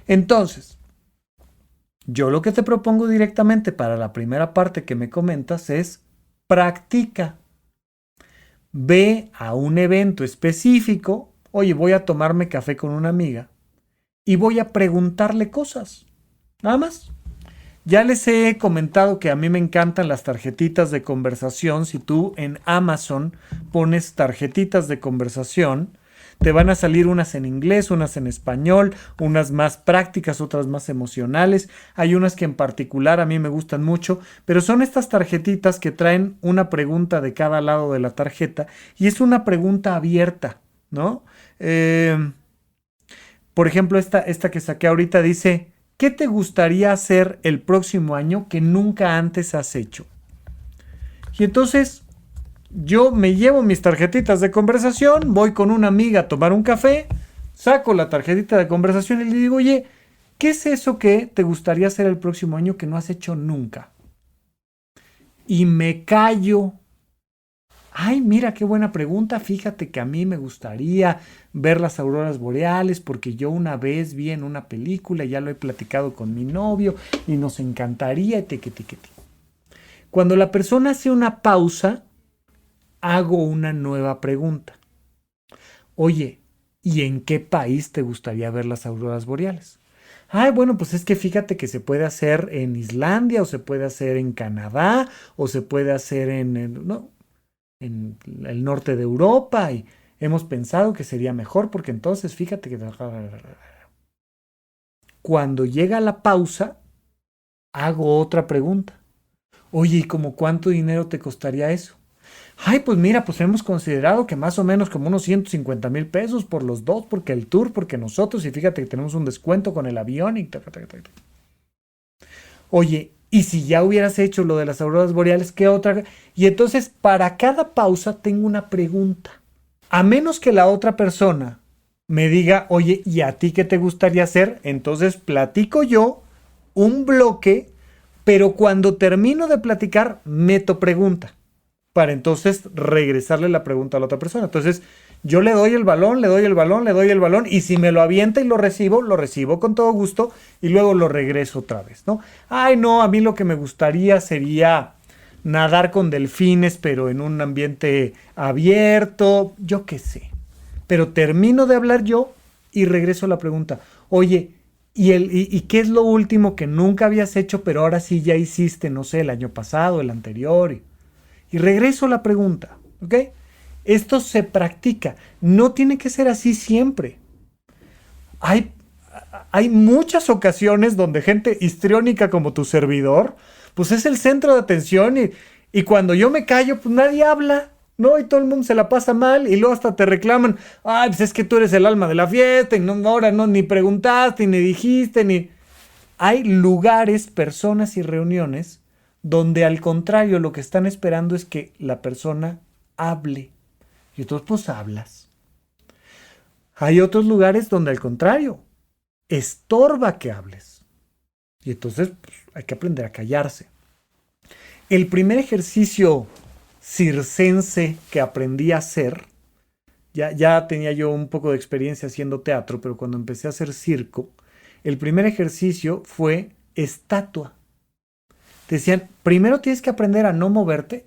Entonces, yo lo que te propongo directamente para la primera parte que me comentas es Practica. Ve a un evento específico. Oye, voy a tomarme café con una amiga y voy a preguntarle cosas. Nada más. Ya les he comentado que a mí me encantan las tarjetitas de conversación. Si tú en Amazon pones tarjetitas de conversación, te van a salir unas en inglés, unas en español, unas más prácticas, otras más emocionales. Hay unas que en particular a mí me gustan mucho, pero son estas tarjetitas que traen una pregunta de cada lado de la tarjeta y es una pregunta abierta, ¿no? Por ejemplo, esta que saqué ahorita dice, ¿qué te gustaría hacer el próximo año que nunca antes has hecho? Y entonces yo me llevo mis tarjetitas de conversación, voy con una amiga a tomar un café, saco la tarjetita de conversación y le digo, oye, ¿qué es eso que te gustaría hacer el próximo año que no has hecho nunca? Y me callo. Ay, mira qué buena pregunta. Fíjate que a mí me gustaría ver las auroras boreales porque yo una vez vi en una película, ya lo he platicado con mi novio y nos encantaría, etiqueti. Cuando la persona hace una pausa, hago una nueva pregunta. Oye, ¿y en qué país te gustaría ver las auroras boreales? Ay, bueno, pues es que fíjate que se puede hacer en Islandia o se puede hacer en Canadá o se puede hacer no, en el norte de Europa y hemos pensado que sería mejor porque entonces fíjate que cuando llega la pausa, hago otra pregunta. Oye, ¿y como cuánto dinero te costaría eso? Ay, pues mira, pues hemos considerado que más o menos como unos 150,000 pesos por los dos, porque el tour, porque nosotros, y fíjate que tenemos un descuento con el avión y Oye, y si ya hubieras hecho lo de las auroras boreales, ¿qué otra? Y entonces, para cada pausa tengo una pregunta. A menos que la otra persona me diga, oye, ¿y a ti qué te gustaría hacer? Entonces platico yo un bloque, pero cuando termino de platicar, meto pregunta para entonces regresarle la pregunta a la otra persona. Entonces, yo le doy el balón, le doy el balón, le doy el balón, y si me lo avienta y lo recibo con todo gusto, y luego lo regreso otra vez, ¿no? Ay, no, a mí lo que me gustaría sería nadar con delfines, pero en un ambiente abierto, yo qué sé. Pero termino de hablar yo y regreso a la pregunta. Oye, ¿y qué es lo último que nunca habías hecho, pero ahora sí ya hiciste, no sé, el año pasado, el anterior? Y regreso a la pregunta, ¿ok? Esto se practica. No tiene que ser así siempre. Hay, hay muchas ocasiones donde gente histriónica como tu servidor, pues es el centro de atención y cuando yo me callo, pues nadie habla, ¿no? Y todo el mundo se la pasa mal y luego hasta te reclaman, ay, pues es que tú eres el alma de la fiesta y no, ahora no, ni preguntaste, ni dijiste, ni... Hay lugares, personas y reuniones donde al contrario lo que están esperando es que la persona hable. Y entonces pues hablas. Hay otros lugares donde al contrario, estorba que hables. Y entonces pues, hay que aprender a callarse. El primer ejercicio circense que aprendí a hacer, ya tenía yo un poco de experiencia haciendo teatro, pero cuando empecé a hacer circo, el primer ejercicio fue estatua. Te decían, primero tienes que aprender a no moverte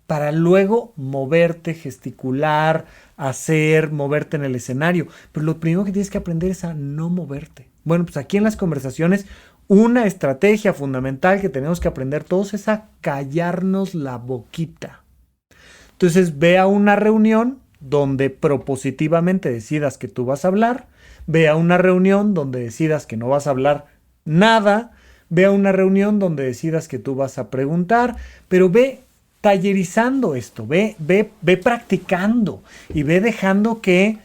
para luego moverte, gesticular, moverte en el escenario. Pero lo primero que tienes que aprender es a no moverte. Bueno, pues aquí en las conversaciones, una estrategia fundamental que tenemos que aprender todos es a callarnos la boquita. Entonces ve a una reunión donde propositivamente decidas que tú vas a hablar, ve a una reunión donde decidas que no vas a hablar nada, ve a una reunión donde decidas que tú vas a preguntar, pero ve tallerizando esto, ve practicando y ve dejando que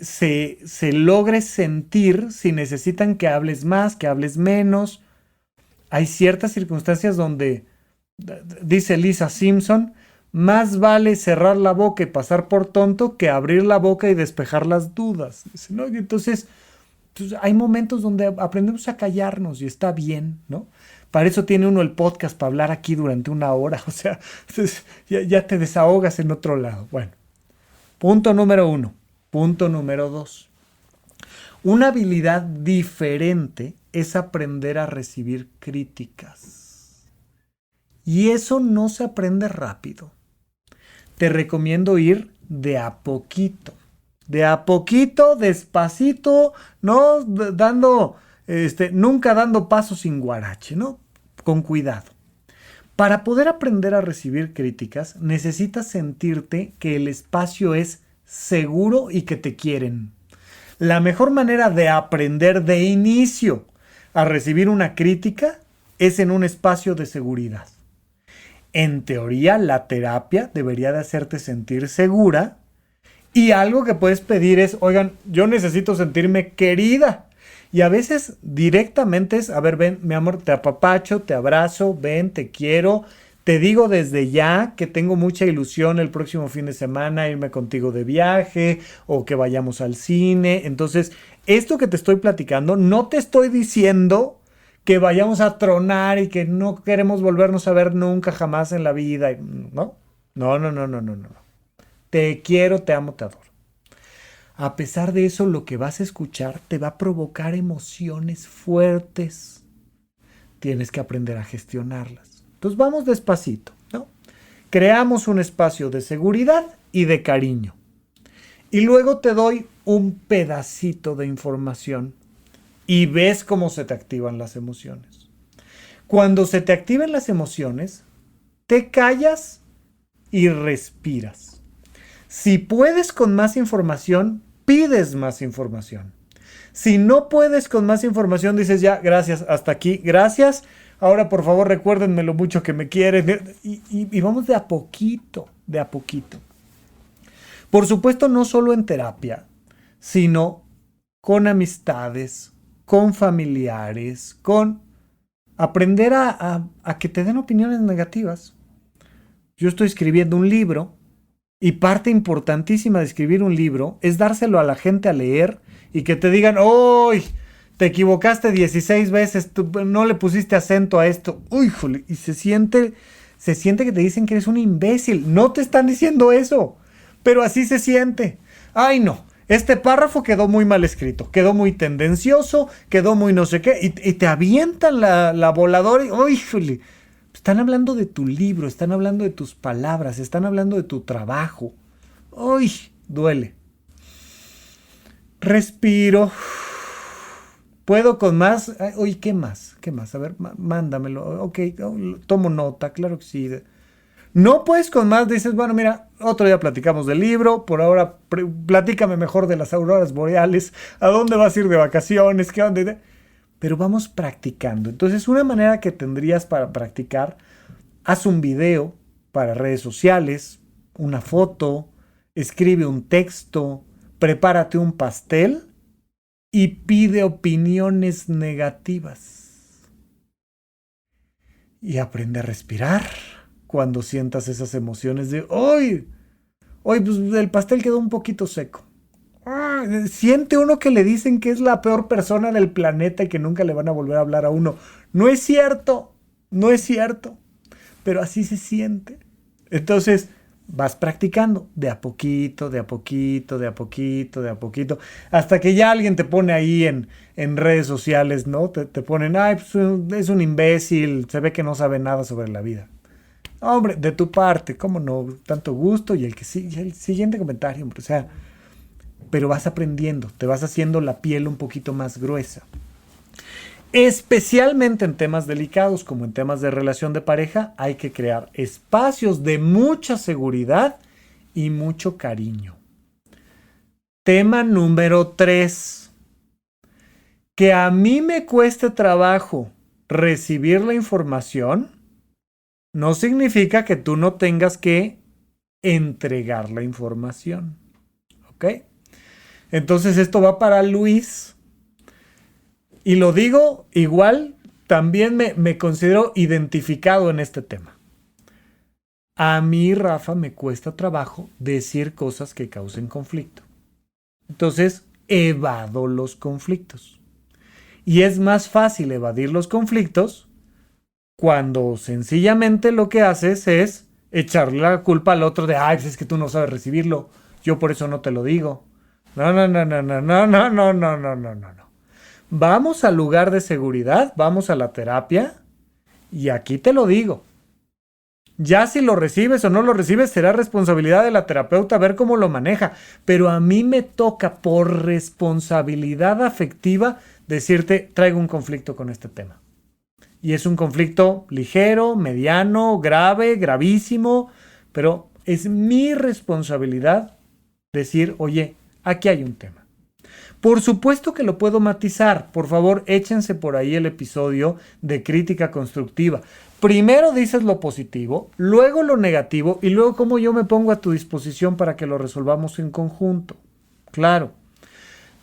se logre sentir si necesitan que hables más, que hables menos. Hay ciertas circunstancias donde, dice Lisa Simpson, más vale cerrar la boca y pasar por tonto que abrir la boca y despejar las dudas. Dice, ¿no? Y entonces, pues, hay momentos donde aprendemos a callarnos y está bien, ¿no? Para eso tiene uno el podcast, para hablar aquí durante una hora. O sea, ya te desahogas en otro lado. Bueno, punto número 1. Punto número 2. Una habilidad diferente es aprender a recibir críticas. Y eso no se aprende rápido. Te recomiendo ir de a poquito. De a poquito, despacito, no dando, nunca dando pasos sin guarache, ¿no? Con cuidado. Para poder aprender a recibir críticas, necesitas sentirte que el espacio es seguro y que te quieren. La mejor manera de aprender de inicio a recibir una crítica es en un espacio de seguridad. En teoría, la terapia debería de hacerte sentir segura y algo que puedes pedir es, oigan, yo necesito sentirme querida. Y a veces directamente es, a ver, ven, mi amor, te apapacho, te abrazo, ven, te quiero. Te digo desde ya que tengo mucha ilusión el próximo fin de semana irme contigo de viaje o que vayamos al cine. Entonces, esto que te estoy platicando, no te estoy diciendo que vayamos a tronar y que no queremos volvernos a ver nunca jamás en la vida. No, no, no, no, no, no, no. Te quiero, te amo, te adoro. A pesar de eso, lo que vas a escuchar te va a provocar emociones fuertes. Tienes que aprender a gestionarlas. Entonces vamos despacito, ¿no? Creamos un espacio de seguridad y de cariño. Y luego te doy un pedacito de información y ves cómo se te activan las emociones. Cuando se te activen las emociones, te callas y respiras. Si puedes con más información, pides más información. Si no puedes con más información, dices ya, gracias, hasta aquí, gracias. Ahora, por favor, recuérdenme lo mucho que me quieren. Y vamos de a poquito, de a poquito. Por supuesto, no solo en terapia, sino con amistades, con familiares, con aprender a que te den opiniones negativas. Yo estoy escribiendo un libro y parte importantísima de escribir un libro es dárselo a la gente a leer y que te digan, ¡uy! Te equivocaste 16 veces, tú no le pusiste acento a esto. ¡Uy, jole! Y se siente que te dicen que eres un imbécil. No te están diciendo eso, pero así se siente. ¡Ay, no! Este párrafo quedó muy mal escrito, quedó muy tendencioso, quedó muy no sé qué, y te avientan la voladora y ¡uy, jole! Están hablando de tu libro, están hablando de tus palabras, están hablando de tu trabajo. ¡Uy! Duele. Respiro. ¿Puedo con más? Uy, ¿qué más? ¿Qué más? A ver, mándamelo. Ok, tomo nota, claro que sí. No puedes con más, dices, bueno, mira, otro día platicamos del libro, por ahora platícame mejor de las auroras boreales, a dónde vas a ir de vacaciones, qué onda. Pero vamos practicando. Entonces, una manera que tendrías para practicar, haz un video para redes sociales, una foto, escribe un texto, prepárate un pastel y pide opiniones negativas. Y aprende a respirar cuando sientas esas emociones de ¡ay! Hoy pues el pastel quedó un poquito seco. Siente uno que le dicen que es la peor persona del planeta y que nunca le van a volver a hablar a uno. No es cierto, no es cierto, pero así se siente. Entonces vas practicando de a poquito, de a poquito, de a poquito, de a poquito, hasta que ya alguien te pone ahí en redes sociales, ¿no? Te ponen, ay, pues es un imbécil, se ve que no sabe nada sobre la vida. Hombre, de tu parte, cómo no, tanto gusto y el siguiente comentario, hombre, o sea, pero vas aprendiendo, te vas haciendo la piel un poquito más gruesa. Especialmente en temas delicados como en temas de relación de pareja, hay que crear espacios de mucha seguridad y mucho cariño. Tema número 3. Que a mí me cueste trabajo recibir la información no significa que tú no tengas que entregar la información. ¿Ok? Entonces esto va para Luis. Y lo digo igual, también me considero identificado en este tema. A mí, Rafa, me cuesta trabajo decir cosas que causen conflicto. Entonces, evado los conflictos. Y es más fácil evadir los conflictos cuando sencillamente lo que haces es echarle la culpa al otro de, ay, pues es que tú no sabes recibirlo, yo por eso no te lo digo. No. Vamos al lugar de seguridad, vamos a la terapia y aquí te lo digo. Ya si lo recibes o no lo recibes será responsabilidad de la terapeuta ver cómo lo maneja. Pero a mí me toca por responsabilidad afectiva decirte, traigo un conflicto con este tema. Y es un conflicto ligero, mediano, grave, gravísimo, pero es mi responsabilidad decir, oye, aquí hay un tema. Por supuesto que lo puedo matizar. Por favor, échense por ahí el episodio de crítica constructiva. Primero dices lo positivo, luego lo negativo y luego cómo yo me pongo a tu disposición para que lo resolvamos en conjunto. Claro.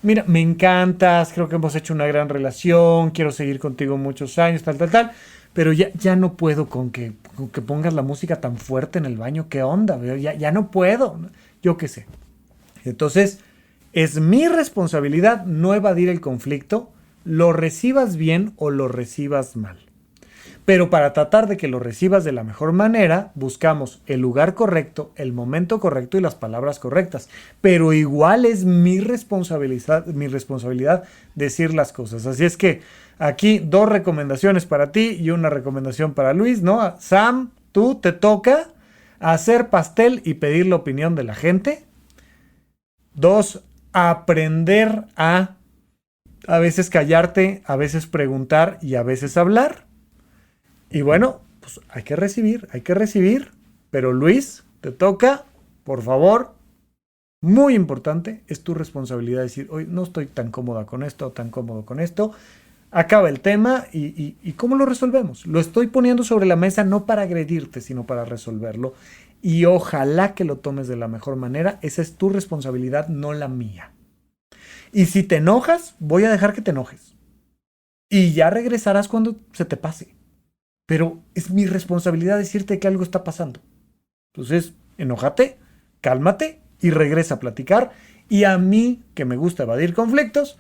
Mira, me encantas, creo que hemos hecho una gran relación, quiero seguir contigo muchos años, tal. Pero ya no puedo con que pongas la música tan fuerte en el baño. ¿Qué onda? Ya no puedo. Yo qué sé. Entonces, es mi responsabilidad no evadir el conflicto, lo recibas bien o lo recibas mal. Pero para tratar de que lo recibas de la mejor manera, buscamos el lugar correcto, el momento correcto y las palabras correctas. Pero igual es mi responsabilidad decir las cosas. Así es que aquí 2 recomendaciones para ti y una recomendación para Luis, ¿no? Sam, tú te toca hacer pastel y pedir la opinión de la gente. 2, aprender a veces callarte, a veces preguntar y a veces hablar. Y bueno, pues hay que recibir. Pero Luis, te toca, por favor, muy importante, es tu responsabilidad decir, hoy no estoy tan cómoda con esto, tan cómodo con esto. Acaba el tema y ¿cómo lo resolvemos? Lo estoy poniendo sobre la mesa no para agredirte, sino para resolverlo. Y ojalá que lo tomes de la mejor manera. Esa es tu responsabilidad, no la mía. Y si te enojas, voy a dejar que te enojes. Y ya regresarás cuando se te pase. Pero es mi responsabilidad decirte que algo está pasando. Entonces, enójate, cálmate y regresa a platicar. Y a mí, que me gusta evadir conflictos,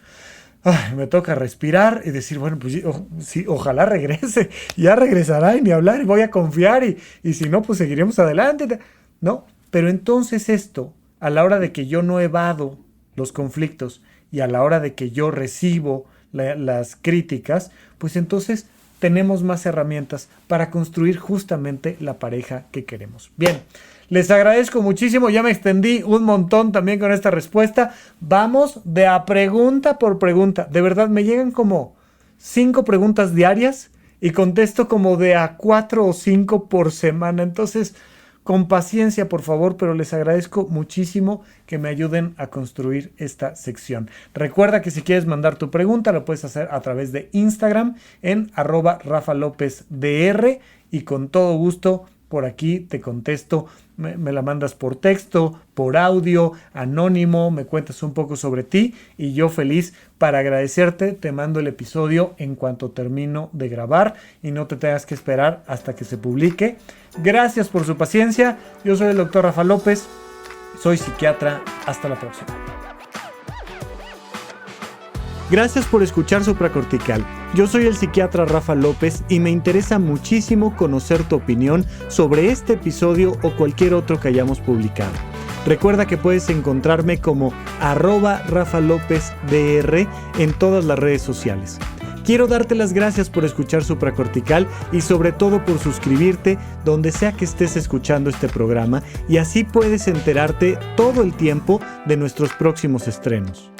me toca respirar y decir, bueno, pues sí, ojalá regrese. Ya regresará y ni hablar y voy a confiar y si no, pues seguiremos adelante. ¿No? Pero entonces esto, a la hora de que yo no evado los conflictos y a la hora de que yo recibo las críticas, pues entonces tenemos más herramientas para construir justamente la pareja que queremos. Bien, les agradezco muchísimo, ya me extendí un montón también con esta respuesta. Vamos de a pregunta por pregunta. De verdad, me llegan como 5 preguntas diarias y contesto como de a 4 o 5 por semana. Entonces, con paciencia, por favor, pero les agradezco muchísimo que me ayuden a construir esta sección. Recuerda que si quieres mandar tu pregunta, lo puedes hacer a través de Instagram en @RafaLopezDR y con todo gusto por aquí te contesto. Me la mandas por texto, por audio, anónimo, me cuentas un poco sobre ti y yo feliz para agradecerte. Te mando el episodio en cuanto termino de grabar y no te tengas que esperar hasta que se publique. Gracias por su paciencia. Yo soy el Dr. Rafa López, soy psiquiatra. Hasta la próxima. Gracias por escuchar Supracortical. Yo soy el psiquiatra Rafa López y me interesa muchísimo conocer tu opinión sobre este episodio o cualquier otro que hayamos publicado. Recuerda que puedes encontrarme como @RafaLopezDR en todas las redes sociales. Quiero darte las gracias por escuchar Supracortical y sobre todo por suscribirte donde sea que estés escuchando este programa y así puedes enterarte todo el tiempo de nuestros próximos estrenos.